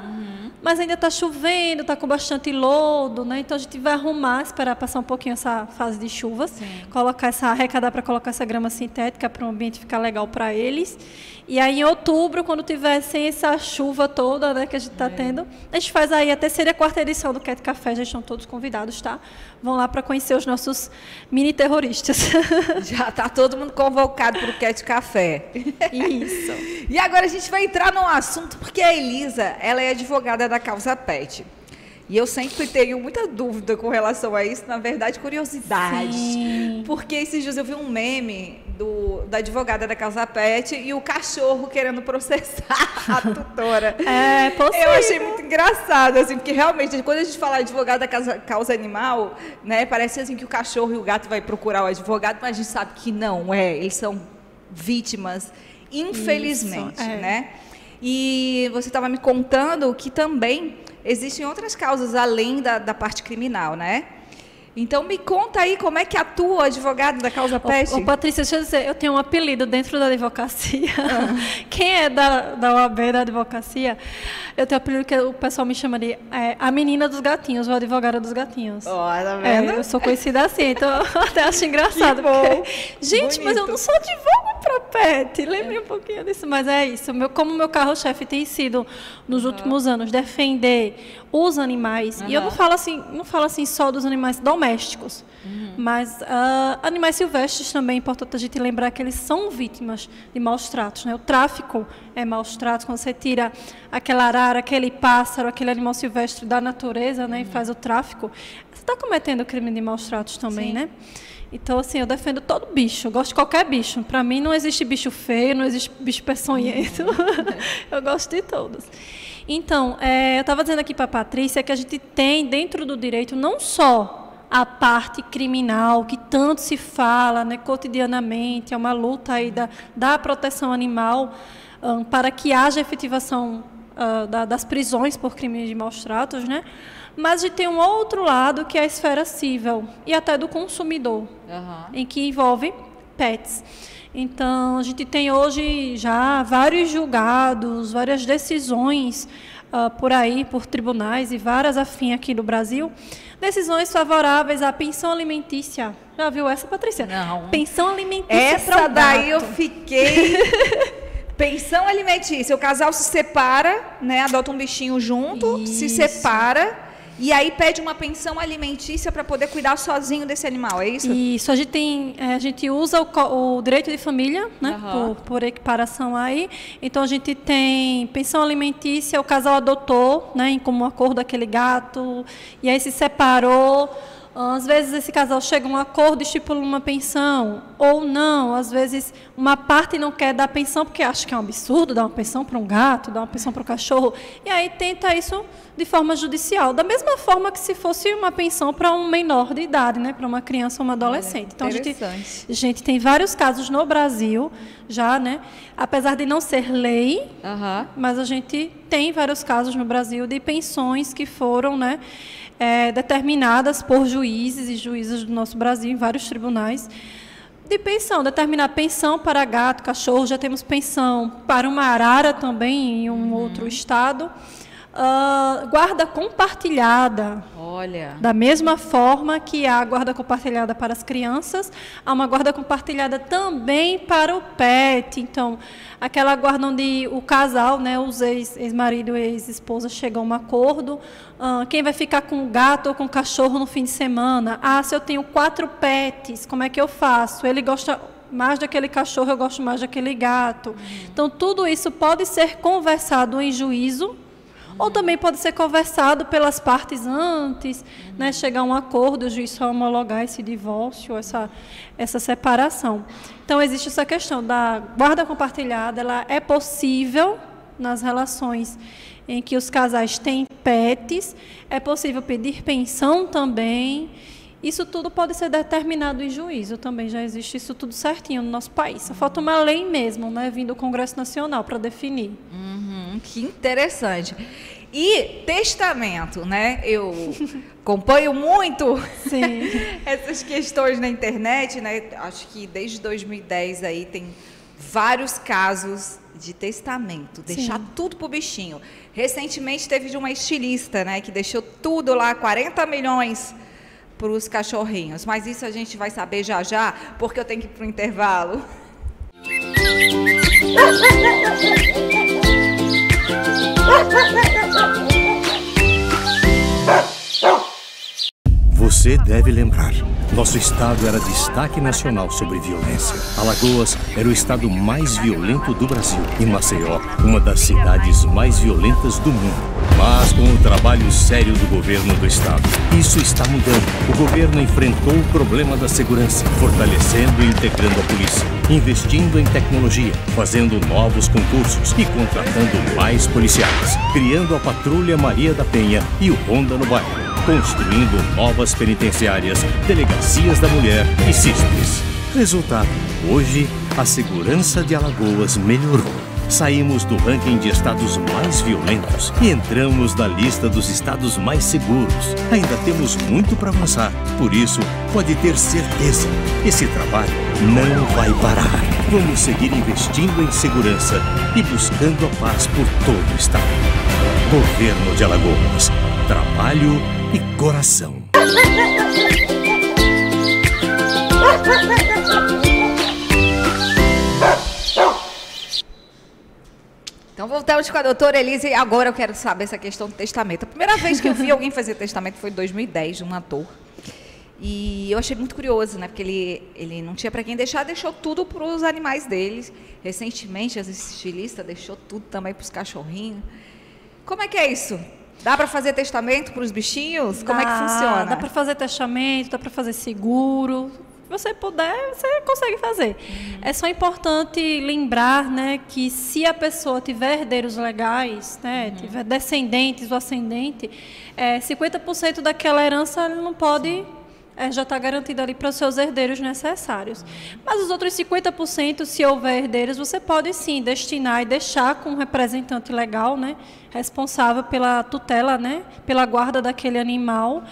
Mas ainda está chovendo, está com bastante lodo, né? Então a gente vai arrumar, esperar passar um pouquinho essa fase de chuvas, arrecadar para colocar essa grama sintética para o ambiente ficar legal para eles. E aí em outubro, quando tiver sem essa chuva toda, né, que a gente está tendo, a gente faz aí a 3ª e a 4ª edição do Cat Café, já estão todos convidados, tá? Vão lá para conhecer os nossos mini terroristas. Já está todo mundo convocado para o Cat Café. Isso. E agora a gente vai entrar num assunto, porque a Elisa, ela é advogada da causa Pet. E eu sempre tenho muita dúvida com relação a isso, na verdade, curiosidade. Sim. Porque esses dias eu vi um meme da advogada da causa pet e o cachorro querendo processar a tutora. É possível. Eu achei muito engraçado, assim, porque realmente, quando a gente fala advogado da causa animal, né, parece assim que o cachorro e o gato vai procurar o advogado, mas a gente sabe que não, eles são vítimas, infelizmente, né? E você estava me contando que também existem outras causas além da parte criminal, né? Então, me conta aí como é que atua o advogado da causa pet. Ô, Patrícia, deixa eu dizer, eu tenho um apelido dentro da advocacia. Quem é da OAB, da advocacia, eu tenho um apelido que o pessoal me chama de a menina dos gatinhos, ou a advogada dos gatinhos. Ó, tá vendo? Eu sou conhecida assim, então eu até acho engraçado. Porque, gente, bonito. mas eu não só advogo para pet, lembre um pouquinho disso, mas é isso. Como o meu carro-chefe tem sido, nos últimos anos, defender os animais, e eu não falo assim só dos animais domésticos, mas animais silvestres também é importante a gente lembrar que eles são vítimas de maus tratos, né? O tráfico é maus tratos, quando você tira aquela arara, aquele pássaro, aquele animal silvestre da natureza, né, e faz o tráfico, você está cometendo crime de maus tratos também, né? Então, assim, eu defendo todo bicho, eu gosto de qualquer bicho. Para mim não existe bicho feio, não existe bicho peçonhento, eu gosto de todos. Então, eu estava dizendo aqui para a Patrícia que a gente tem dentro do direito não só a parte criminal, que tanto se fala, né, cotidianamente, é uma luta aí da proteção animal para que haja efetivação das prisões por crimes de maus tratos, né? Mas a gente tem um outro lado que é a esfera civil e até do consumidor, em que envolve pets. Então, a gente tem hoje já vários julgados, várias decisões por aí, por tribunais e várias afins aqui do Brasil, decisões favoráveis à pensão alimentícia. Já viu essa, Patrícia? Não. Pensão alimentícia. Essa daí eu fiquei... Pensão alimentícia. O casal se separa, né? Adota um bichinho junto, se separa... E aí pede uma pensão alimentícia para poder cuidar sozinho desse animal, é isso? Isso, a gente usa o direito de família, né, por equiparação aí. Então a gente tem pensão alimentícia, o casal adotou, né, em comum acordo aquele gato, e aí se separou. Às vezes esse casal chega a um acordo e estipula uma pensão, ou não, às vezes uma parte não quer dar pensão porque acha que é um absurdo dar uma pensão para um gato, dar uma pensão para o cachorro, e aí tenta isso de forma judicial, da mesma forma que se fosse uma pensão para um menor de idade, né, para uma criança ou uma adolescente. Então a gente tem vários casos no Brasil já, né, apesar de não ser lei, mas a gente tem vários casos no Brasil de pensões que foram, né, determinadas por juízes e juízas do nosso Brasil, em vários tribunais, de pensão, determinar pensão para gato, cachorro, já temos pensão para uma arara também em um outro estado, guarda compartilhada. Olha. Da mesma forma que há guarda compartilhada para as crianças, há uma guarda compartilhada também para o pet. Então, aquela guarda onde o casal, né, os ex-marido e ex-esposa chegam a um acordo, quem vai ficar com o gato ou com o cachorro no fim de semana? Se eu tenho 4 pets, como é que eu faço? Ele gosta mais daquele cachorro, eu gosto mais daquele gato. Então, tudo isso pode ser conversado em juízo, ou também pode ser conversado pelas partes antes, né, chegar a um acordo, o juiz só homologar esse divórcio, essa separação. Então, existe essa questão da guarda compartilhada, ela é possível nas relações em que os casais têm pets, é possível pedir pensão também. Isso tudo pode ser determinado em juízo, também já existe isso tudo certinho no nosso país. Só falta uma lei mesmo, né, vindo do Congresso Nacional para definir. Que interessante. E testamento, né? Eu acompanho muito essas questões na internet, né? Acho que desde 2010 aí tem vários casos de testamento, deixar tudo pro bichinho. Recentemente teve de uma estilista, né, que deixou tudo lá, 40 milhões para os cachorrinhos. Mas isso a gente vai saber já já, porque eu tenho que ir pro intervalo. Você deve lembrar, Nosso estado era destaque nacional sobre violência. Alagoas era o estado mais violento do Brasil e Maceió, uma das cidades mais violentas do mundo. Mas com o trabalho sério do governo do estado, isso está mudando. O governo enfrentou o problema da segurança, fortalecendo e integrando a polícia, investindo em tecnologia, fazendo novos concursos e contratando mais policiais, criando a Patrulha Maria da Penha e o Ronda no Bairro, construindo novas penitenciárias, delegacias da mulher e CISPs. Resultado: hoje, a segurança de Alagoas melhorou. Saímos do ranking de estados mais violentos e entramos na lista dos estados mais seguros. Ainda temos muito para avançar, por isso, pode ter certeza, esse trabalho não vai parar. Vamos seguir investindo em segurança e buscando a paz por todo o estado. Governo de Alagoas. Trabalho e coração. Então voltamos com a doutora Elise e agora eu quero saber essa questão do testamento. A primeira vez que eu vi alguém fazer testamento foi em 2010, de um ator. E eu achei muito curioso, né? Porque ele não tinha para quem deixar, deixou tudo para os animais deles. Recentemente, as estilistas deixou tudo também para os cachorrinhos. Como é que é isso? Dá para fazer testamento para os bichinhos? Como é que funciona? Dá para fazer testamento, dá para fazer seguro. Se você puder, você consegue fazer. É só importante lembrar, né, que se a pessoa tiver herdeiros legais, né, tiver descendentes ou ascendente, 50% daquela herança não pode, já está garantida ali para os seus herdeiros necessários. Mas os outros 50%, se houver herdeiros, você pode sim destinar e deixar com um representante legal, né, responsável pela tutela, né, pela guarda daquele animal.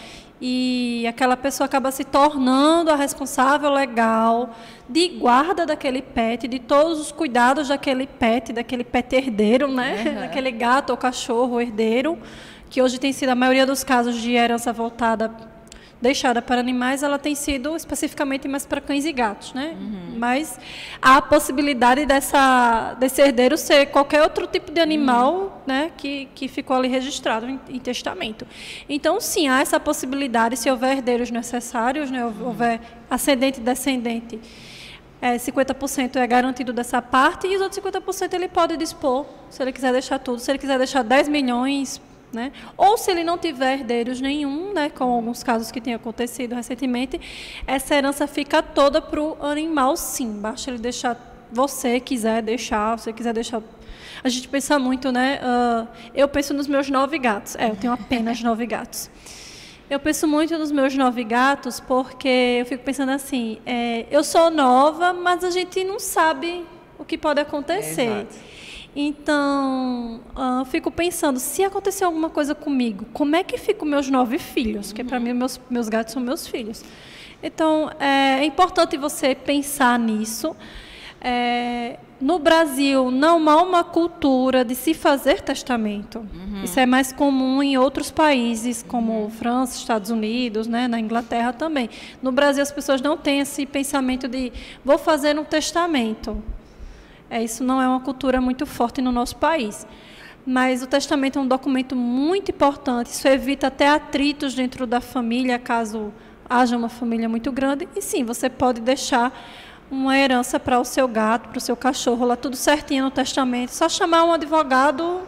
E aquela pessoa acaba se tornando a responsável legal de guarda daquele pet, de todos os cuidados daquele pet herdeiro, né? Daquele gato ou cachorro herdeiro, que hoje tem sido a maioria dos casos de herança deixada para animais, ela tem sido especificamente mais para cães e gatos, né? Mas há a possibilidade desse herdeiro ser qualquer outro tipo de animal, né, que ficou ali registrado em testamento. Então, sim, há essa possibilidade, se houver herdeiros necessários, né, houver ascendente e descendente, 50% é garantido dessa parte, e os outros 50% ele pode dispor, se ele quiser deixar tudo, se ele quiser deixar 10 milhões, né? Ou se ele não tiver herdeiros nenhum, né, como alguns casos que têm acontecido recentemente, essa herança fica toda para o animal, sim. Basta ele deixar, você quiser deixar. A gente pensa muito, né? Eu penso nos meus 9 gatos. Eu tenho apenas 9 gatos. Eu penso muito nos meus 9 gatos porque eu fico pensando assim, eu sou nova, mas a gente não sabe o que pode acontecer. Exato. Então, fico pensando, se acontecer alguma coisa comigo, como é que ficam meus 9 filhos? Porque, para mim, meus gatos são meus filhos. Então, é importante você pensar nisso. No Brasil, não há uma cultura de se fazer testamento. Isso é mais comum em outros países, como França, Estados Unidos, né, na Inglaterra também. No Brasil, as pessoas não têm esse pensamento de vou fazer um testamento. Isso não é uma cultura muito forte no nosso país. Mas o testamento é um documento muito importante. Isso evita até atritos dentro da família, caso haja uma família muito grande. E sim, você pode deixar uma herança para o seu gato, para o seu cachorro, lá tudo certinho no testamento. Só chamar um advogado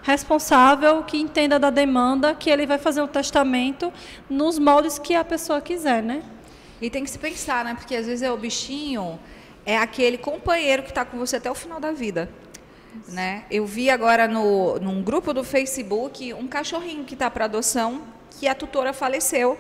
responsável que entenda da demanda, que ele vai fazer o testamento nos moldes que a pessoa quiser, né? E tem que se pensar, né? Porque às vezes o bichinho é aquele companheiro que está com você até o final da vida, né? Eu vi agora num grupo do Facebook um cachorrinho que está para adoção, que a tutora faleceu,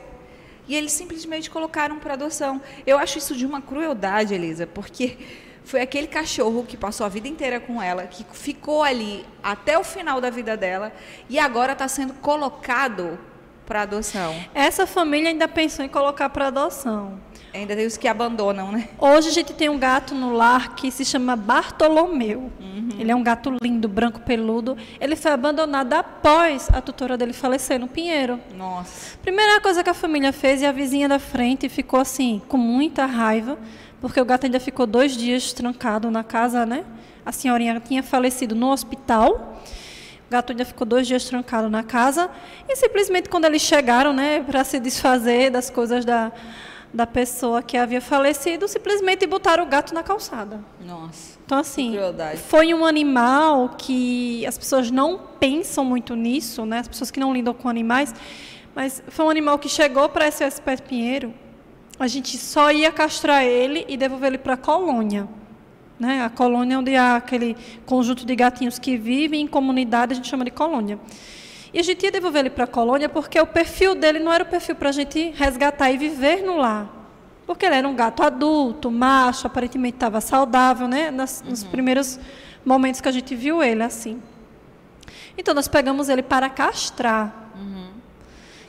e eles simplesmente colocaram para adoção. Eu acho isso de uma crueldade, Elisa, porque foi aquele cachorro que passou a vida inteira com ela, que ficou ali até o final da vida dela, e agora está sendo colocado para adoção. Essa família ainda pensou em colocar para adoção. Ainda tem os que abandonam, né? Hoje a gente tem um gato no lar que se chama Bartolomeu. Ele é um gato lindo, branco, peludo. Ele foi abandonado após a tutora dele falecer no Pinheiro. Nossa. Primeira coisa que a família fez, e a vizinha da frente ficou assim, com muita raiva, porque o gato ainda ficou 2 dias trancado na casa, né? A senhorinha tinha falecido no hospital. O gato ainda ficou 2 dias trancado na casa. E simplesmente quando eles chegaram, né, para se desfazer das coisas da da pessoa que havia falecido, simplesmente botaram o gato na calçada. Nossa. Então, assim, crueldade. foi um animal que as pessoas não pensam muito nisso, né? As pessoas que não lidam com animais, mas foi um animal que chegou para SOS Pet Pinheiro, a gente só ia castrar ele e devolver ele para a colônia. Né? A colônia onde há aquele conjunto de gatinhos que vivem em comunidade, a gente chama de colônia. E a gente ia devolver ele para a colônia porque o perfil dele não era o perfil para a gente resgatar e viver no lar. Porque ele era um gato adulto, macho, aparentemente estava saudável, né? Nos primeiros momentos que a gente viu ele assim. Então, nós pegamos ele para castrar.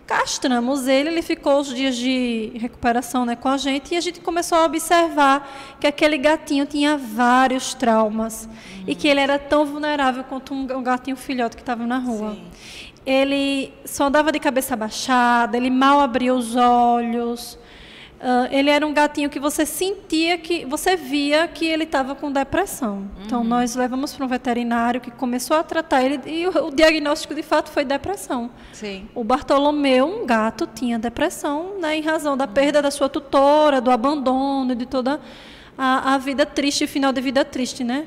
Castramos ele ficou os dias de recuperação, né, com a gente, e a gente começou a observar que aquele gatinho tinha vários traumas e que ele era tão vulnerável quanto um gatinho filhote que estava na rua. Sim. Ele só andava de cabeça baixada, ele mal abria os olhos. Ele era um gatinho que você sentia, que você via que ele estava com depressão. Então, nós levamos para um veterinário que começou a tratar ele e o diagnóstico, de fato, foi depressão. Sim. O Bartolomeu, um gato, tinha depressão, né, em razão da perda da sua tutora, do abandono, de toda a vida triste, final de vida triste, né?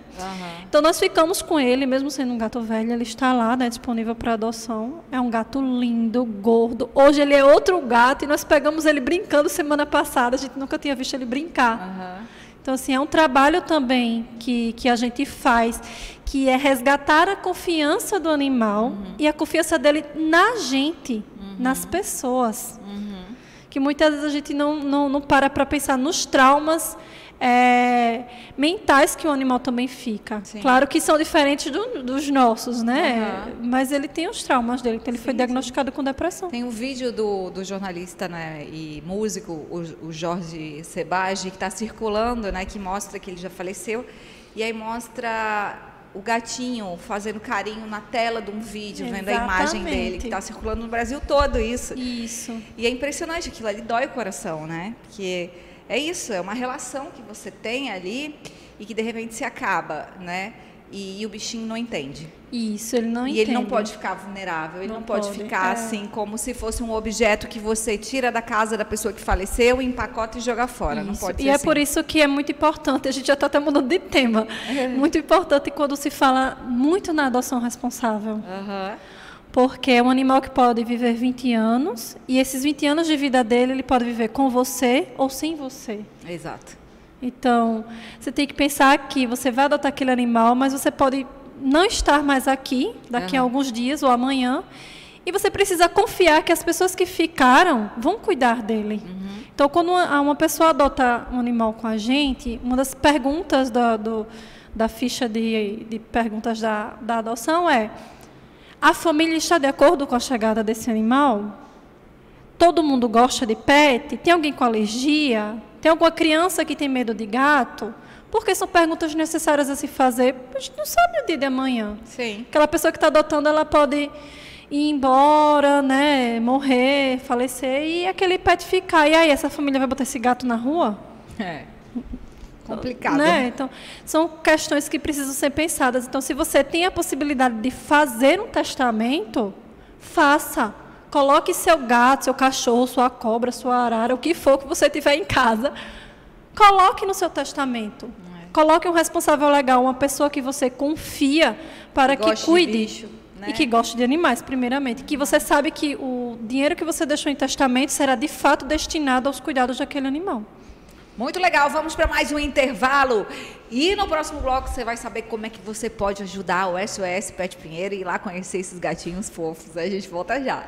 Então, nós ficamos com ele, mesmo sendo um gato velho, ele está lá, né, disponível para adoção. É um gato lindo, gordo. Hoje ele é outro gato e nós pegamos ele brincando semana passada, a gente nunca tinha visto ele brincar. Então, assim, é um trabalho também que a gente faz, que é resgatar a confiança do animal e a confiança dele na gente, nas pessoas. Que muitas vezes a gente não para pensar nos traumas mentais que o animal também fica. Sim. Claro que são diferentes dos nossos, né? Mas ele tem os traumas dele, então ele foi diagnosticado com depressão. Tem um vídeo do jornalista, né, e músico, o Jorge Sebagi, que está circulando, né, que mostra que ele já faleceu, e aí mostra o gatinho fazendo carinho na tela de um vídeo, vendo a imagem dele, que está circulando no Brasil todo isso. E é impressionante aquilo ali, dói o coração, né? Porque é isso, é uma relação que você tem ali e que de repente se acaba, né? E o bichinho não entende. Isso, ele não entende. E ele não pode ficar vulnerável, ele não pode ficar assim, como se fosse um objeto que você tira da casa da pessoa que faleceu, empacota e joga fora. Não pode ser e é assim. por isso que é muito importante, a gente já está até mudando de tema, muito importante quando se fala muito na adoção responsável. Porque é um animal que pode viver 20 anos, e esses 20 anos de vida dele, ele pode viver com você ou sem você. Exato. Então, você tem que pensar que você vai adotar aquele animal, mas você pode não estar mais aqui, daqui a alguns dias ou amanhã, e você precisa confiar que as pessoas que ficaram vão cuidar dele. Então, quando uma pessoa adota um animal com a gente, uma das perguntas da ficha de perguntas da adoção é: a família está de acordo com a chegada desse animal? Todo mundo gosta de pet? Tem alguém com alergia? Tem alguma criança que tem medo de gato? Porque são perguntas necessárias a se fazer. A gente não sabe o dia de amanhã. Sim. Aquela pessoa que está adotando, ela pode ir embora, né, morrer, falecer, e aquele pet ficar. E aí, essa família vai botar esse gato na rua? Complicado. Né? Então, são questões que precisam ser pensadas. Então, se você tem a possibilidade de fazer um testamento, faça. Coloque seu gato, seu cachorro, sua cobra, sua arara, o que for que você tiver em casa, coloque no seu testamento. Coloque um responsável legal, uma pessoa que você confia para que cuide. Bicho, né? E que goste de animais, primeiramente. Que você sabe que o dinheiro que você deixou em testamento será, de fato, destinado aos cuidados daquele animal. Muito legal, vamos para mais um intervalo. E no próximo bloco você vai saber como é que você pode ajudar o SOS Pet Pinheiro e ir lá conhecer esses gatinhos fofos. A gente volta já.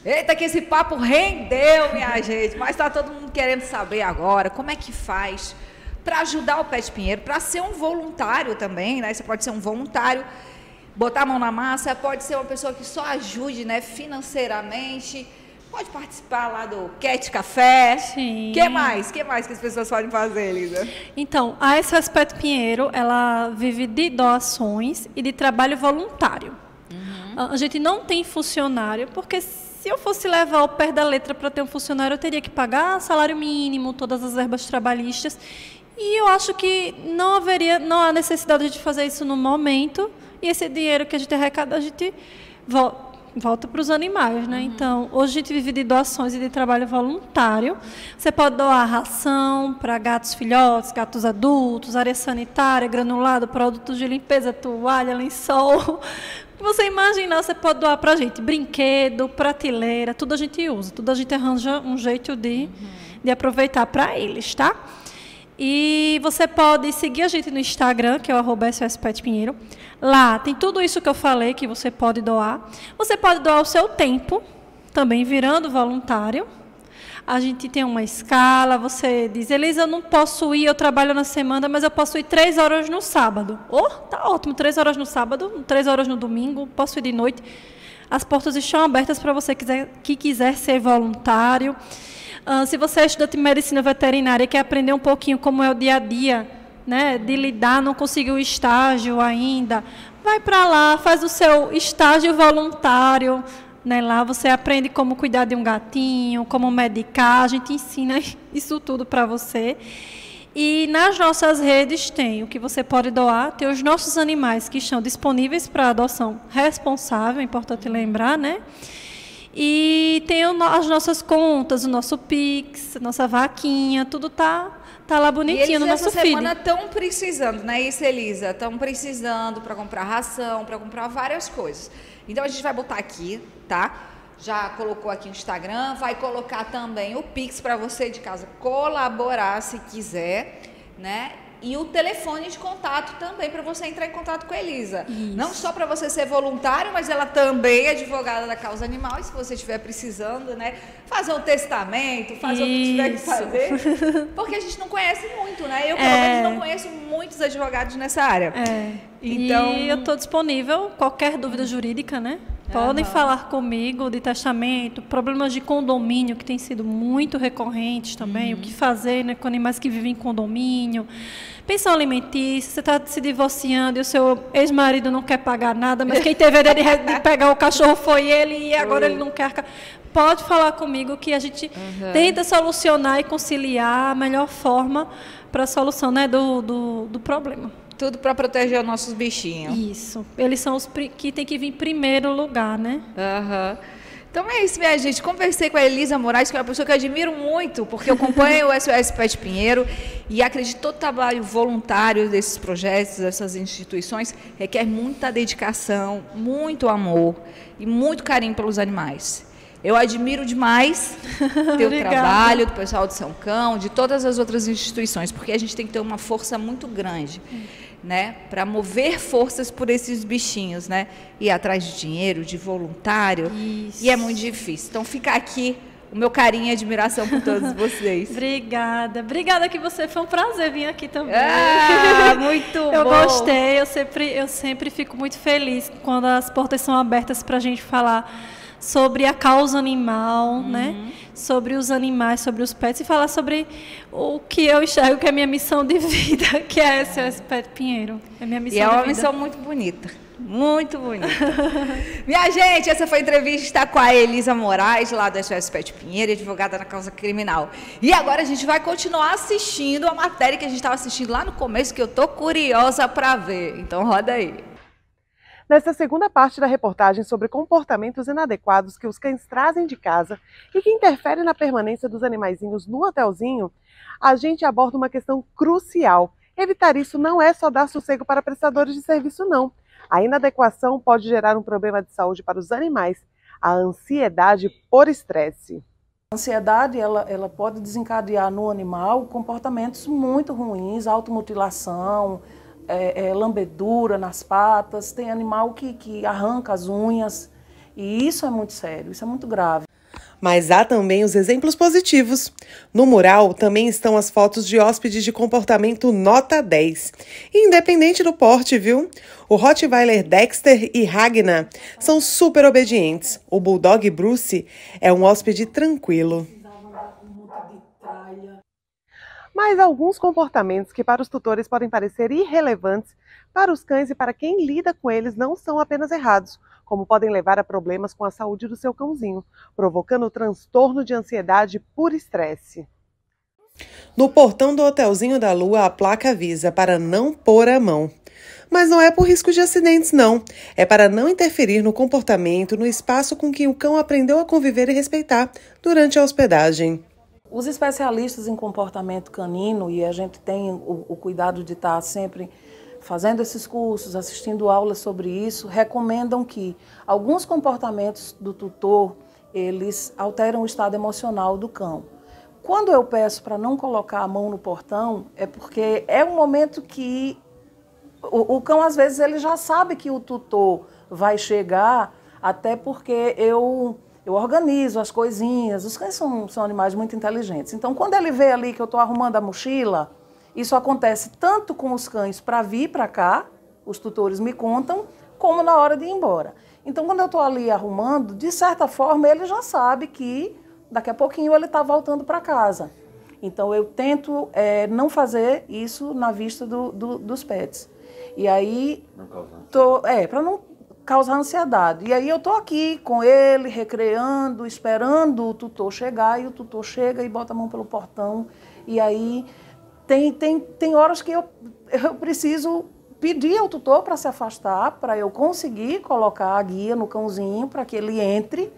Eita, que esse papo rendeu, minha gente. Mas está todo mundo querendo saber agora como é que faz para ajudar o Pet Pinheiro, para ser um voluntário também, né? Você pode ser um voluntário, botar a mão na massa, pode ser uma pessoa que só ajude, né, financeiramente, Pode participar lá do Cat Café. Sim. O que mais? Que as pessoas podem fazer, Elisa? Então, a SOS Pet Pinheiro, ela vive de doações e de trabalho voluntário. A gente não tem funcionário, porque se eu fosse levar ao pé da letra para ter um funcionário, eu teria que pagar salário mínimo, todas as verbas trabalhistas. E eu acho que não há necessidade de fazer isso no momento. E esse dinheiro que a gente arrecada, a gente volta para os animais, né? Então, hoje a gente vive de doações e de trabalho voluntário. Você pode doar ração para gatos filhotes, gatos adultos, área sanitária, granulado, produtos de limpeza, toalha, lençol. Você imaginar, você pode doar para a gente brinquedo, prateleira, tudo a gente usa, tudo a gente arranja um jeito de aproveitar para eles, tá? E você pode seguir a gente no Instagram, que é o @SOSPetPinheiro. Lá tem tudo isso que eu falei que você pode doar. Você pode doar o seu tempo, também virando voluntário. A gente tem uma escala, você diz, Elisa, eu não posso ir, eu trabalho na semana, mas eu posso ir 3 horas no sábado. Tá ótimo, 3 horas no sábado, 3 horas no domingo, posso ir de noite. As portas estão abertas para você que quiser ser voluntário. Se você é estudante de medicina veterinária e quer aprender um pouquinho como é o dia a dia, né, de lidar, não conseguiu o estágio ainda, vai para lá, faz o seu estágio voluntário, né, lá você aprende como cuidar de um gatinho, como medicar, a gente ensina isso tudo para você. E nas nossas redes tem o que você pode doar, tem os nossos animais que estão disponíveis para adoção responsável, é importante lembrar, né? E tem as nossas contas, o nosso Pix, nossa vaquinha, tudo tá lá bonitinho no nosso feed. Essa semana estão precisando, não é isso, Elisa? Estão precisando para comprar ração, para comprar várias coisas. Então a gente vai botar aqui, tá? Já colocou aqui no Instagram, vai colocar também o Pix para você de casa colaborar se quiser, né? E o telefone de contato também para você entrar em contato com a Elisa. Isso. Não só para você ser voluntário, mas ela também é advogada da causa animal. E se você estiver precisando, né, fazer um testamento, fazer o que tiver que fazer. Porque a gente não conhece muito, né? Eu, pelo menos, não conheço muitos advogados nessa área. Então, e eu estou disponível, qualquer dúvida jurídica, né? Podem falar comigo de testamento, problemas de condomínio, que tem sido muito recorrentes também, o que fazer, né, com animais que vivem em condomínio, pensão alimentícia, você está se divorciando e o seu ex-marido não quer pagar nada, mas quem teve a ideia de pegar o cachorro foi ele e agora ele não quer. Pode falar comigo que a gente tenta solucionar e conciliar a melhor forma para a solução, né, do problema. Tudo para proteger os nossos bichinhos. Isso. Eles são os que tem que vir em primeiro lugar, né? Então é isso, minha gente. Conversei com a Elisa Moraes, que é uma pessoa que eu admiro muito, porque eu acompanho o SOS Pet Pinheiro e acredito que todo o trabalho voluntário desses projetos, dessas instituições, requer muita dedicação, muito amor e muito carinho pelos animais. Eu admiro demais teu trabalho, do pessoal de São Cão, de todas as outras instituições, porque a gente tem que ter uma força muito grande, né, para mover forças por esses bichinhos, né, ir atrás de dinheiro, de voluntário, e é muito difícil. Então fica aqui o meu carinho e admiração por todos vocês. Obrigada que você, foi um prazer vir aqui também. Muito bom. Eu gostei, eu sempre fico muito feliz quando as portas são abertas para a gente falar sobre a causa animal, né? Sobre os animais, sobre os pets, e falar sobre o que eu enxergo que é a minha missão de vida, que é SOS Pet Pinheiro. É minha missão de vida. E é uma missão muito bonita. Muito bonita. Minha gente, essa foi a entrevista com a Elisa Moraes, lá do SOS Pet Pinheiro, advogada na causa criminal. E agora a gente vai continuar assistindo a matéria que a gente estava assistindo lá no começo, que eu tô curiosa para ver. Então roda aí. Nessa segunda parte da reportagem sobre comportamentos inadequados que os cães trazem de casa e que interferem na permanência dos animaizinhos no hotelzinho, a gente aborda uma questão crucial. Evitar isso não é só dar sossego para prestadores de serviço, não. A inadequação pode gerar um problema de saúde para os animais, a ansiedade por estresse. A ansiedade ela pode desencadear no animal comportamentos muito ruins, automutilação, lambedura nas patas, tem animal que arranca as unhas, e isso é muito sério, isso é muito grave. Mas há também os exemplos positivos. No mural também estão as fotos de hóspedes de comportamento nota 10. Independente do porte, viu? O Rottweiler Dexter e Ragnar são super obedientes. O Bulldog Bruce é um hóspede tranquilo. Mas alguns comportamentos que para os tutores podem parecer irrelevantes, para os cães e para quem lida com eles não são apenas errados, como podem levar a problemas com a saúde do seu cãozinho, provocando transtorno de ansiedade por estresse. No portão do Hotelzinho da Lua, a placa avisa para não pôr a mão. Mas não é por risco de acidentes, não. É para não interferir no comportamento, no espaço com que o cão aprendeu a conviver e respeitar durante a hospedagem. Os especialistas em comportamento canino, e a gente tem o cuidado de estar sempre fazendo esses cursos, assistindo aulas sobre isso, recomendam que alguns comportamentos do tutor, eles alteram o estado emocional do cão. Quando eu peço para não colocar a mão no portão, é porque é um momento que o cão, às vezes, ele já sabe que o tutor vai chegar, até porque eu organizo as coisinhas. Os cães são animais muito inteligentes. Então, quando ele vê ali que eu estou arrumando a mochila, isso acontece tanto com os cães para vir para cá, os tutores me contam, como na hora de ir embora. Então, quando eu estou ali arrumando, de certa forma, ele já sabe que daqui a pouquinho ele está voltando para casa. Então, eu tento não fazer isso na vista dos pets. E aí, para não causar ansiedade. E aí eu estou aqui com ele, recreando, esperando o tutor chegar, e o tutor chega e bota a mão pelo portão. E aí tem horas que eu preciso pedir ao tutor para se afastar, para eu conseguir colocar a guia no cãozinho, para que ele entre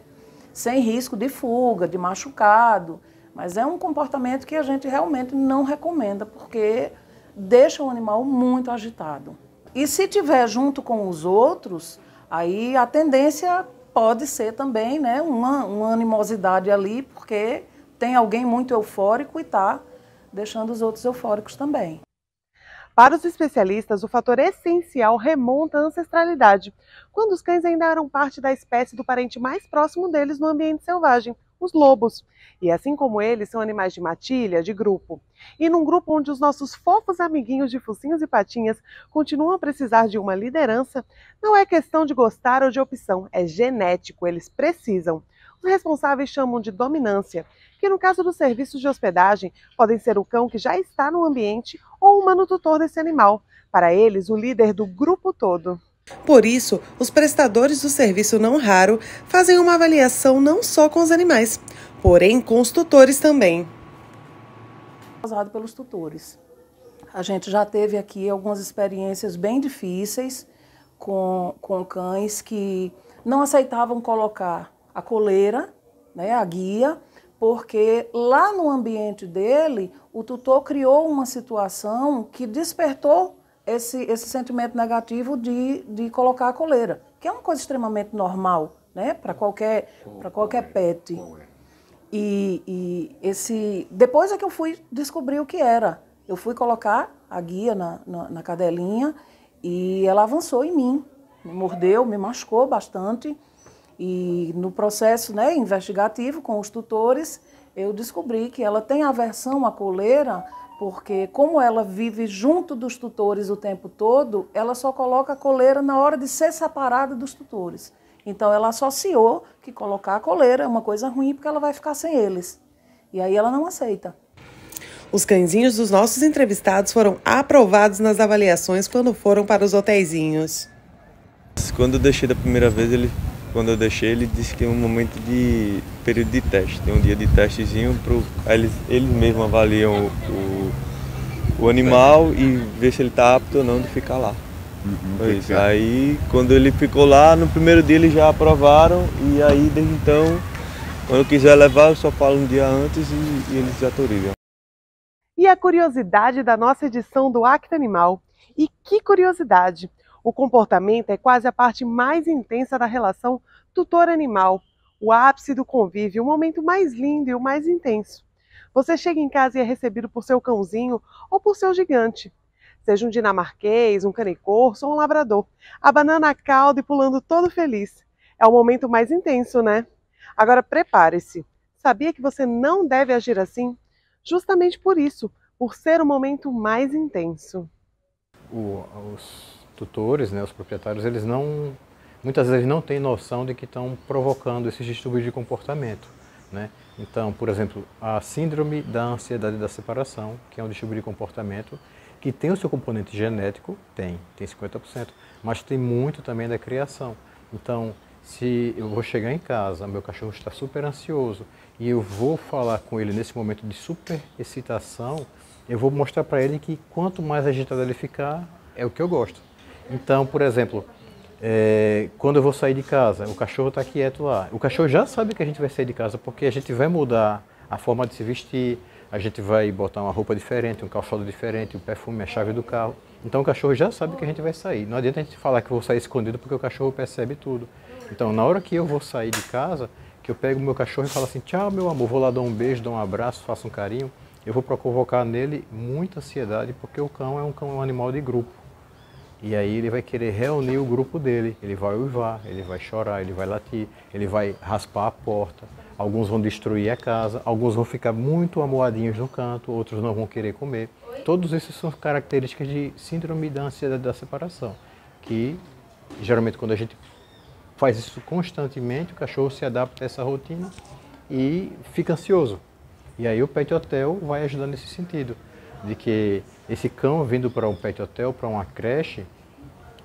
sem risco de fuga, de machucado. Mas é um comportamento que a gente realmente não recomenda, porque deixa o animal muito agitado. E se tiver junto com os outros, aí a tendência pode ser também, né, uma animosidade ali, porque tem alguém muito eufórico e está deixando os outros eufóricos também. Para os especialistas, o fator essencial remonta à ancestralidade, quando os cães ainda eram parte da espécie do parente mais próximo deles no ambiente selvagem, os lobos. E assim como eles, são animais de matilha, de grupo. E num grupo onde os nossos fofos amiguinhos de focinhos e patinhas continuam a precisar de uma liderança, não é questão de gostar ou de opção, é genético, eles precisam. Os responsáveis chamam de dominância, que no caso dos serviços de hospedagem, podem ser o cão que já está no ambiente ou o humano tutor desse animal. Para eles, o líder do grupo todo. Por isso, os prestadores do serviço não raro fazem uma avaliação não só com os animais, porém com os tutores também. Causado pelos tutores. A gente já teve aqui algumas experiências bem difíceis com cães que não aceitavam colocar a coleira, né, a guia, porque lá no ambiente dele, o tutor criou uma situação que despertou esse sentimento negativo de colocar a coleira, que é uma coisa extremamente normal, né, para qualquer pet. Depois é que eu fui descobrir o que era. Eu fui colocar a guia na cadelinha e ela avançou em mim, me mordeu, me machucou bastante. E no processo, né, investigativo com os tutores, eu descobri que ela tem aversão à coleira, porque como ela vive junto dos tutores o tempo todo, ela só coloca a coleira na hora de ser separada dos tutores. Então ela associou que colocar a coleira é uma coisa ruim porque ela vai ficar sem eles. E aí ela não aceita. Os cãezinhos dos nossos entrevistados foram aprovados nas avaliações quando foram para os hotelzinhos. Quando eu deixei da primeira vez, ele disse que é um momento de período de teste. Tem um dia de testezinho, aí eles mesmos avaliam o animal e ver se ele está apto ou não de ficar lá. Foi isso. Aí, quando ele ficou lá, no primeiro dia eles já aprovaram, e aí, desde então, quando eu quiser levar, eu só falo um dia antes e eles já autorizam. E a curiosidade da nossa edição do Acta Animal. E que curiosidade! O comportamento é quase a parte mais intensa da relação tutor-animal, o ápice do convívio, o momento mais lindo e o mais intenso. Você chega em casa e é recebido por seu cãozinho ou por seu gigante. Seja um dinamarquês, um cane corso ou um labrador, abanando a cauda e pulando todo feliz. É o momento mais intenso, né? Agora prepare-se, Sabia que você não deve agir assim? Justamente por isso, por ser um momento mais intenso. Os tutores, né, os proprietários, muitas vezes não têm noção de que estão provocando esses distúrbios de comportamento, né? Então, por exemplo, a síndrome da ansiedade da separação, que é um distúrbio de comportamento, que tem o seu componente genético, tem 50%, mas tem muito também da criação. Então, se eu vou chegar em casa, meu cachorro está super ansioso e eu vou falar com ele nesse momento de super excitação, eu vou mostrar para ele que quanto mais agitado ele ficar, é o que eu gosto. Então, por exemplo, quando eu vou sair de casa, o cachorro está quieto lá. O cachorro já sabe que a gente vai sair de casa porque a gente vai mudar a forma de se vestir, a gente vai botar uma roupa diferente, um calçado diferente, um perfume, a chave do carro. Então o cachorro já sabe que a gente vai sair. Não adianta a gente falar que eu vou sair escondido porque o cachorro percebe tudo. Então na hora que eu vou sair de casa, que eu pego o meu cachorro e falo assim, tchau meu amor, vou lá dar um beijo, dar um abraço, faço um carinho, eu vou provocar nele muita ansiedade porque o cão é um animal de grupo. E aí ele vai querer reunir o grupo dele, ele vai uivar, ele vai chorar, ele vai latir, ele vai raspar a porta. Alguns vão destruir a casa, alguns vão ficar muito amoadinhos no canto, outros não vão querer comer. Todos esses são características de síndrome da ansiedade da separação, que geralmente quando a gente faz isso constantemente, o cachorro se adapta a essa rotina e fica ansioso. E aí o Pet Hotel vai ajudar nesse sentido, de que esse cão vindo para um Pet Hotel, para uma creche,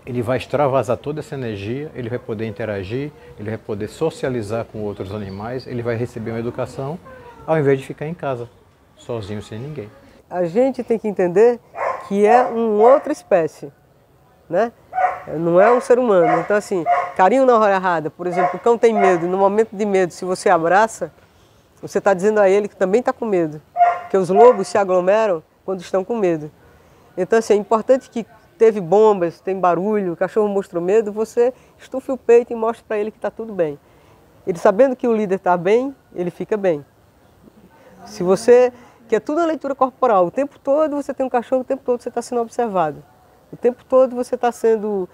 ele vai extravasar toda essa energia, ele vai poder interagir, ele vai poder socializar com outros animais, ele vai receber uma educação, ao invés de ficar em casa, sozinho, sem ninguém. A gente tem que entender que é uma outra espécie, né? Não é um ser humano. Então, assim, carinho na hora errada. Por exemplo, o cão tem medo, no momento de medo, se você abraça, você está dizendo a ele que também está com medo. Porque os lobos se aglomeram quando estão com medo. Então, assim, é importante que teve bombas, tem barulho, o cachorro mostrou medo, você estufe o peito e mostre para ele que está tudo bem. Ele sabendo que o líder está bem, ele fica bem. Se você quer tudo na leitura corporal, o tempo todo você tem um cachorro, o tempo todo você está sendo observado. O tempo todo você está sendo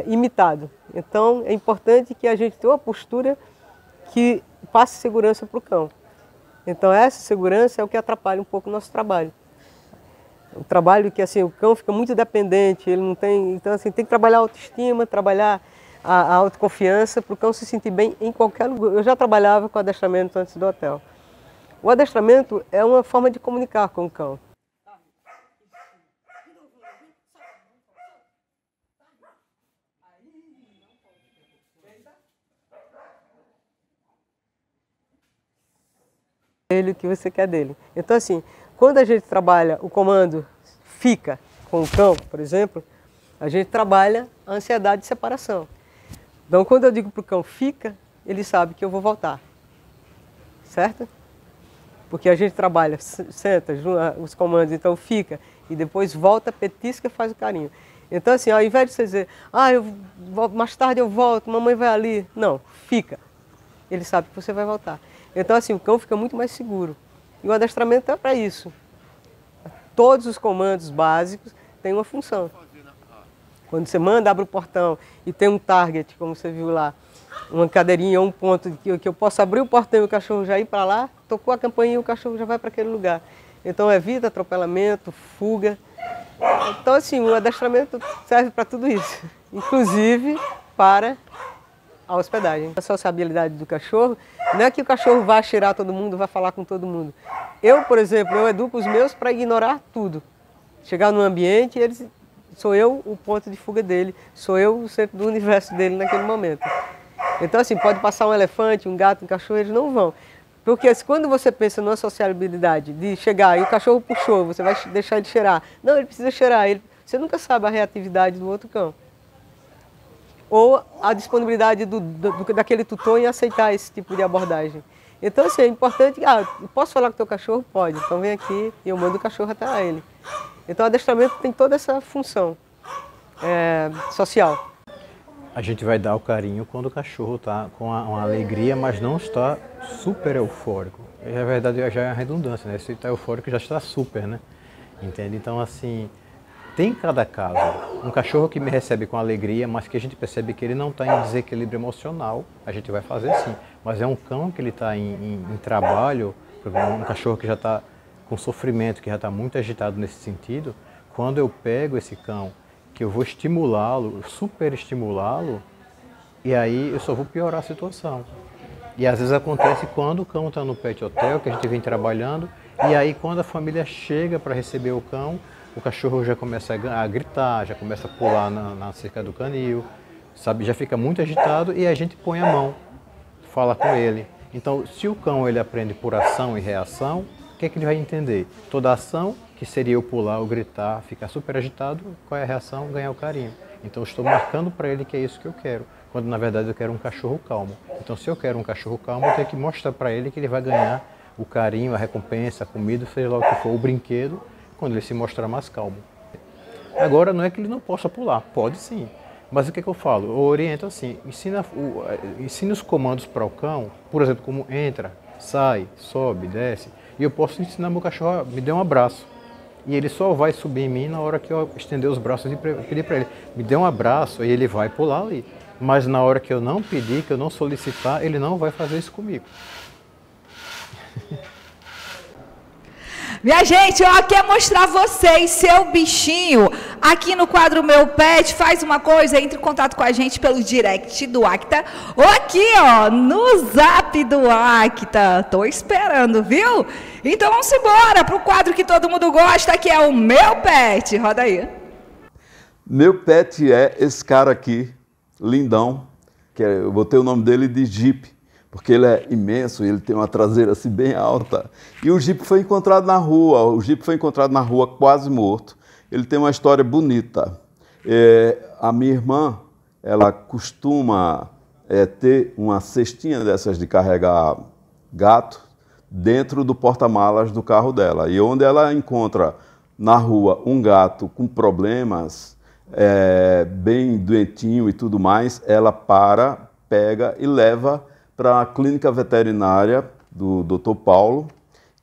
imitado. Então, é importante que a gente tenha uma postura que passe segurança para o cão. Então, essa segurança é o que atrapalha um pouco o nosso trabalho. O trabalho que assim, o cão fica muito dependente, ele não tem. Então, assim, tem que trabalhar a autoestima, trabalhar a autoconfiança para o cão se sentir bem em qualquer lugar. Eu já trabalhava com adestramento antes do hotel. O adestramento é uma forma de comunicar com o cão. Ele, o que você quer dele. Então, assim, quando a gente trabalha o comando fica com o cão, por exemplo, a gente trabalha a ansiedade de separação. Então, quando eu digo para o cão fica, ele sabe que eu vou voltar. Certo? Porque a gente trabalha, senta, os comandos, então fica, e depois volta, petisca e faz o carinho. Então, assim, ao invés de você dizer, mais tarde eu volto, mamãe vai ali. Não, fica. Ele sabe que você vai voltar. Então, assim, o cão fica muito mais seguro. E o adestramento é para isso. Todos os comandos básicos têm uma função. Quando você manda, abre o portão e tem um target, como você viu lá, uma cadeirinha, um ponto que eu posso abrir o portão e o cachorro já ir para lá, tocou a campainha e o cachorro já vai para aquele lugar. Então, evita atropelamento, fuga. Então, assim, o adestramento serve para tudo isso, inclusive para a hospedagem. A sociabilidade do cachorro não é que o cachorro vá cheirar todo mundo, vá falar com todo mundo. Eu, por exemplo, eu educo os meus para ignorar tudo. Chegar no ambiente, sou eu o ponto de fuga dele, sou eu o centro do universo dele naquele momento. Então, assim, pode passar um elefante, um gato, um cachorro, eles não vão. Porque quando você pensa numa sociabilidade de chegar e o cachorro puxou, você vai deixar ele cheirar. Não, ele precisa cheirar. Você nunca sabe a reatividade do outro cão. Ou a disponibilidade daquele tutor em aceitar esse tipo de abordagem. Então, assim, é importante, posso falar com o teu cachorro? Pode. Então vem aqui e eu mando o cachorro até ele. Então o adestramento tem toda essa função social. A gente vai dar o carinho quando o cachorro está com uma alegria, mas não está super eufórico. Na verdade, já é uma redundância, né? Se está eufórico, já está super, né? Entende? Então, assim, tem cada caso. Um cachorro que me recebe com alegria, mas que a gente percebe que ele não está em desequilíbrio emocional, a gente vai fazer sim. Mas é um cão que ele está em trabalho, um cachorro que já está com sofrimento, que já está muito agitado nesse sentido. Quando eu pego esse cão, que eu vou estimulá-lo, super estimulá-lo, e aí eu só vou piorar a situação. E às vezes acontece quando o cão está no pet hotel, que a gente vem trabalhando, e aí quando a família chega para receber o cão, o cachorro já começa a gritar, já começa a pular na cerca do canil, sabe? Já fica muito agitado e a gente põe a mão, fala com ele. Então, se o cão ele aprende por ação e reação, o que é que ele vai entender? Toda ação, que seria eu pular ou gritar, ficar super agitado, qual é a reação? Ganhar o carinho. Então, eu estou marcando para ele que é isso que eu quero, quando na verdade eu quero um cachorro calmo. Então, se eu quero um cachorro calmo, eu tenho que mostrar para ele que ele vai ganhar o carinho, a recompensa, a comida, seja lá o que for, o brinquedo, quando ele se mostrar mais calmo. Agora, não é que ele não possa pular, pode sim. Mas o que eu falo? Eu oriento assim, ensina os comandos para o cão, por exemplo, como entra, sai, sobe, desce. E eu posso ensinar meu cachorro, me dê um abraço. E ele só vai subir em mim na hora que eu estender os braços e pedir para ele, me dê um abraço, e ele vai pular ali. Mas na hora que eu não pedir, que eu não solicitar, ele não vai fazer isso comigo. Minha gente, ó, quer mostrar vocês seu bichinho aqui no quadro Meu Pet? Faz uma coisa, entre em contato com a gente pelo direct do Acta ou aqui, ó, no zap do Acta. Tô esperando, viu? Então vamos embora pro quadro que todo mundo gosta, que é o Meu Pet. Roda aí. Meu pet é esse cara aqui, lindão, que eu botei o nome dele de Jeep, porque ele é imenso, ele tem uma traseira assim bem alta. E o Jeep foi encontrado na rua, quase morto. Ele tem uma história bonita. A minha irmã, ela costuma ter uma cestinha dessas de carregar gato dentro do porta-malas do carro dela. E onde ela encontra na rua um gato com problemas, bem doentinho e tudo mais, ela pega e leva para a clínica veterinária do Dr. Paulo,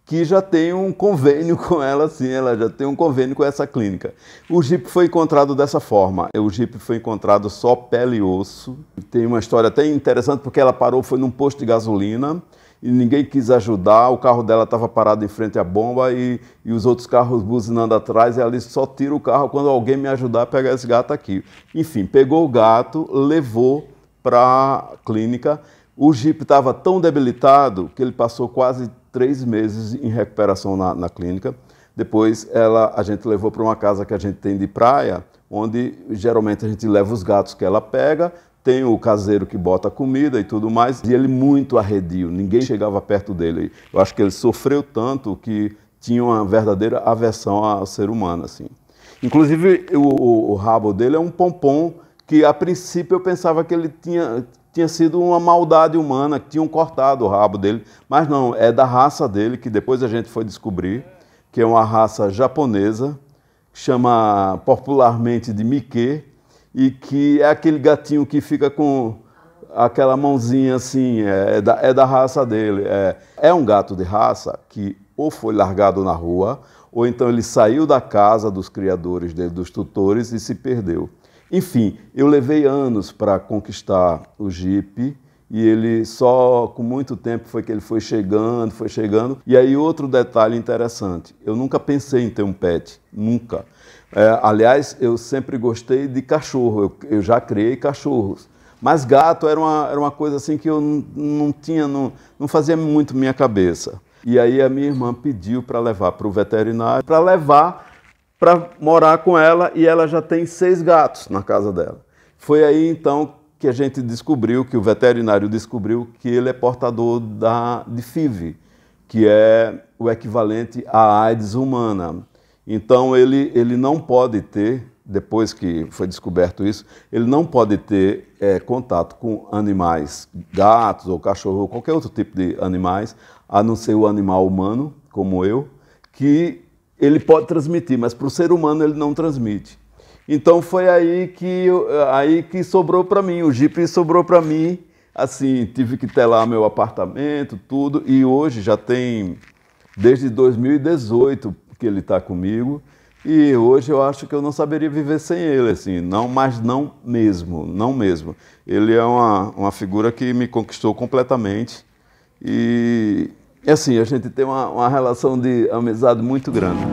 que já tem um convênio com ela, sim, ela já tem um convênio com essa clínica. O Jeep foi encontrado dessa forma, o Jeep foi encontrado só pele e osso. Tem uma história até interessante, porque ela parou, foi num posto de gasolina, e ninguém quis ajudar, o carro dela estava parado em frente à bomba, e os outros carros buzinando atrás, e ela disse, só tira o carro quando alguém me ajudar a pegar esse gato aqui. Enfim, pegou o gato, levou para a clínica. O Jeep estava tão debilitado que ele passou quase 3 meses em recuperação na clínica. Depois a gente levou para uma casa que a gente tem de praia, onde geralmente a gente leva os gatos que ela pega, tem o caseiro que bota comida e tudo mais, e ele muito arredio, ninguém chegava perto dele. Eu acho que ele sofreu tanto que tinha uma verdadeira aversão ao ser humano, assim. Inclusive, o rabo dele é um pompom que, a princípio, eu pensava que ele tinha sido uma maldade humana, que tinham cortado o rabo dele, mas não, é da raça dele, que depois a gente foi descobrir, que é uma raça japonesa, chama popularmente de Mike, e que é aquele gatinho que fica com aquela mãozinha assim, é da raça dele. É um gato de raça que ou foi largado na rua, ou então ele saiu da casa dos criadores dele, dos tutores, e se perdeu. Enfim, eu levei anos para conquistar o Jeep, e ele só com muito tempo foi que ele foi chegando. E aí outro detalhe interessante, eu nunca pensei em ter um pet, nunca. Aliás, eu sempre gostei de cachorro, eu já criei cachorros, mas gato era uma coisa assim que eu não fazia muito minha cabeça. E aí a minha irmã pediu para levar para o veterinário, para morar com ela, e ela já tem 6 gatos na casa dela. Foi aí então que a gente descobriu, que o veterinário descobriu que ele é portador de FIV, que é o equivalente à AIDS humana. Então ele não pode ter, depois que foi descoberto isso, ele não pode ter contato com animais, gatos ou cachorro ou qualquer outro tipo de animais, a não ser o animal humano, como eu, que ele pode transmitir, mas para o ser humano ele não transmite. Então foi aí que sobrou para mim, o Jeep sobrou para mim, assim, tive que ter lá meu apartamento, tudo, e hoje já tem, desde 2018 que ele está comigo, E hoje eu acho que eu não saberia viver sem ele, assim, não, mas não mesmo, não mesmo. Ele é uma figura que me conquistou completamente e assim, a gente tem uma relação de amizade muito grande.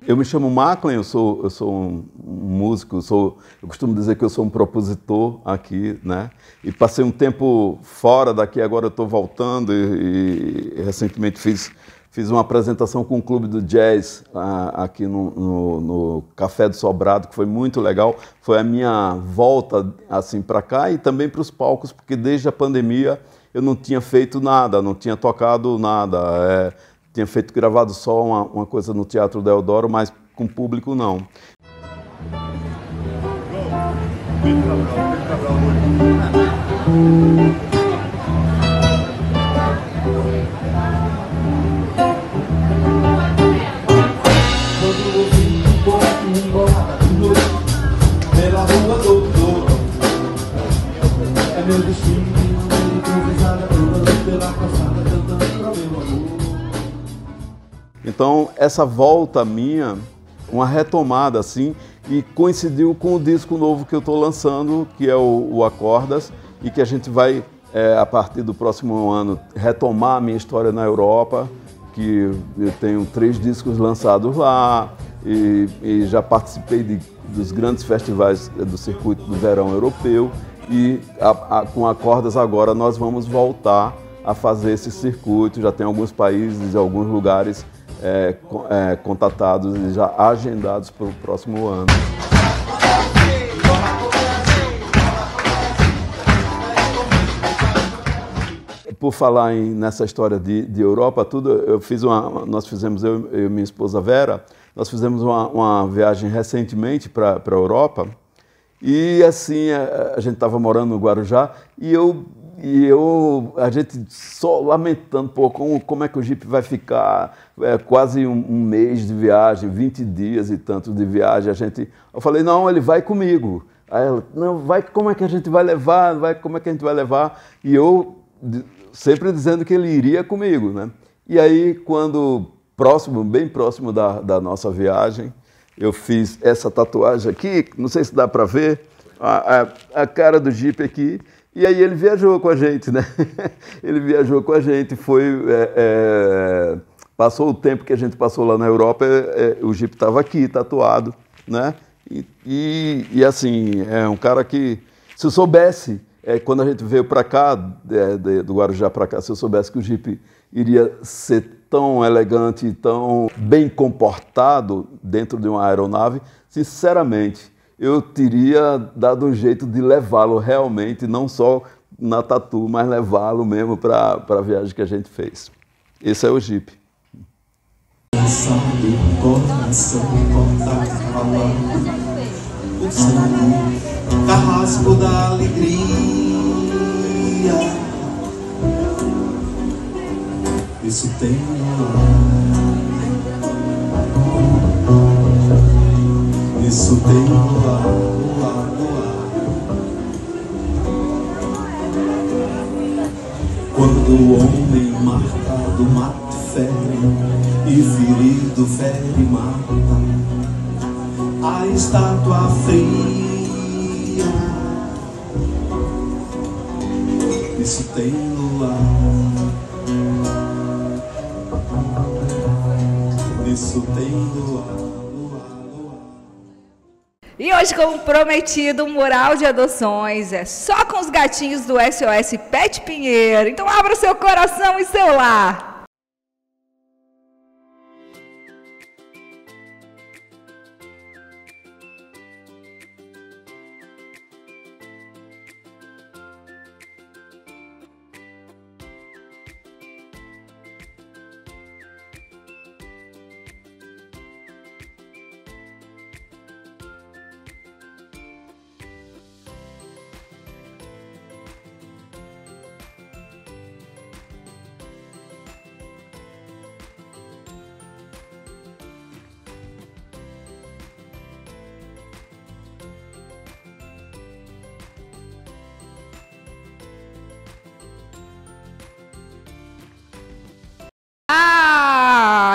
Eu me chamo Maclen, eu sou um músico, eu costumo dizer que eu sou um propositor aqui, né? E passei um tempo fora daqui, agora eu estou voltando e recentemente fiz uma apresentação com o Clube do Jazz aqui no Café do Sobrado, que foi muito legal. Foi a minha volta assim para cá e também para os palcos, porque desde a pandemia eu não tinha feito nada, não tinha tocado nada. Tinha gravado só uma coisa no Teatro Deodoro, mas com público não. Pela rua doutor, é meu destino, improvisada pela calçada, cantando pra meu amor. Então, essa volta minha, uma retomada assim, e coincidiu com o disco novo que eu estou lançando, que é o Acordas, e que a gente vai, a partir do próximo ano, retomar a minha história na Europa, que eu tenho 3 discos lançados lá, e já participei dos grandes festivais do circuito do verão europeu, e com Acordas agora nós vamos voltar a fazer esse circuito, já tem alguns países, alguns lugares contatados e já agendados para o próximo ano. Por falar nessa história de Europa, nós fizemos, eu e minha esposa Vera, nós fizemos uma viagem recentemente para a Europa e assim, a gente estava morando no Guarujá e a gente só lamentando, pô, como é que o Jeep vai ficar, quase um mês de viagem, 20 dias e tanto de viagem, eu falei, não, ele vai comigo. Aí ela, não, vai, como é que a gente vai levar, como é que a gente vai levar? E eu sempre dizendo que ele iria comigo, né? E aí, bem próximo da nossa viagem, eu fiz essa tatuagem aqui, não sei se dá para ver, a cara do Jeep aqui. E aí ele viajou com a gente, né? Ele viajou com a gente, passou o tempo que a gente passou lá na Europa, o Jeep estava aqui, tatuado, né? E assim, é um cara que, se eu soubesse, quando a gente veio para cá, do Guarujá para cá, se eu soubesse que o Jeep iria ser tão elegante, tão bem comportado dentro de uma aeronave, sinceramente, eu teria dado um jeito de levá-lo realmente, não só na tatu, mas levá-lo mesmo para a viagem que a gente fez. Esse é o Jeep. Carrasco da alegria, isso tem isso tem quando o homem marcado mata fere e ferido fere mata, a estátua fria, isso tem luar, isso tem luar. E hoje, como prometido, um mural de adoções é só com os gatinhos do SOS Pet Pinheiro. Então abra seu coração e seu lar.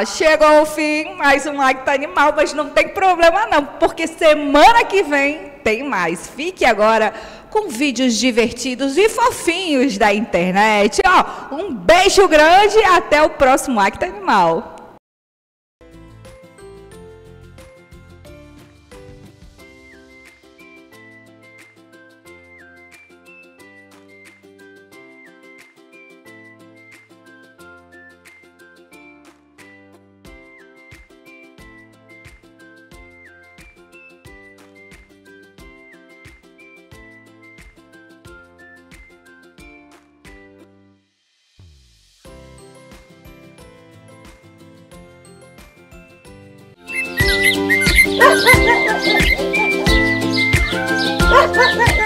chegou o fim, mais um Acta Animal, mas não tem problema não, porque semana que vem tem mais. Fique agora com vídeos divertidos e fofinhos da internet. Ó, um beijo grande e até o próximo Acta Animal. Ha ha ha ha!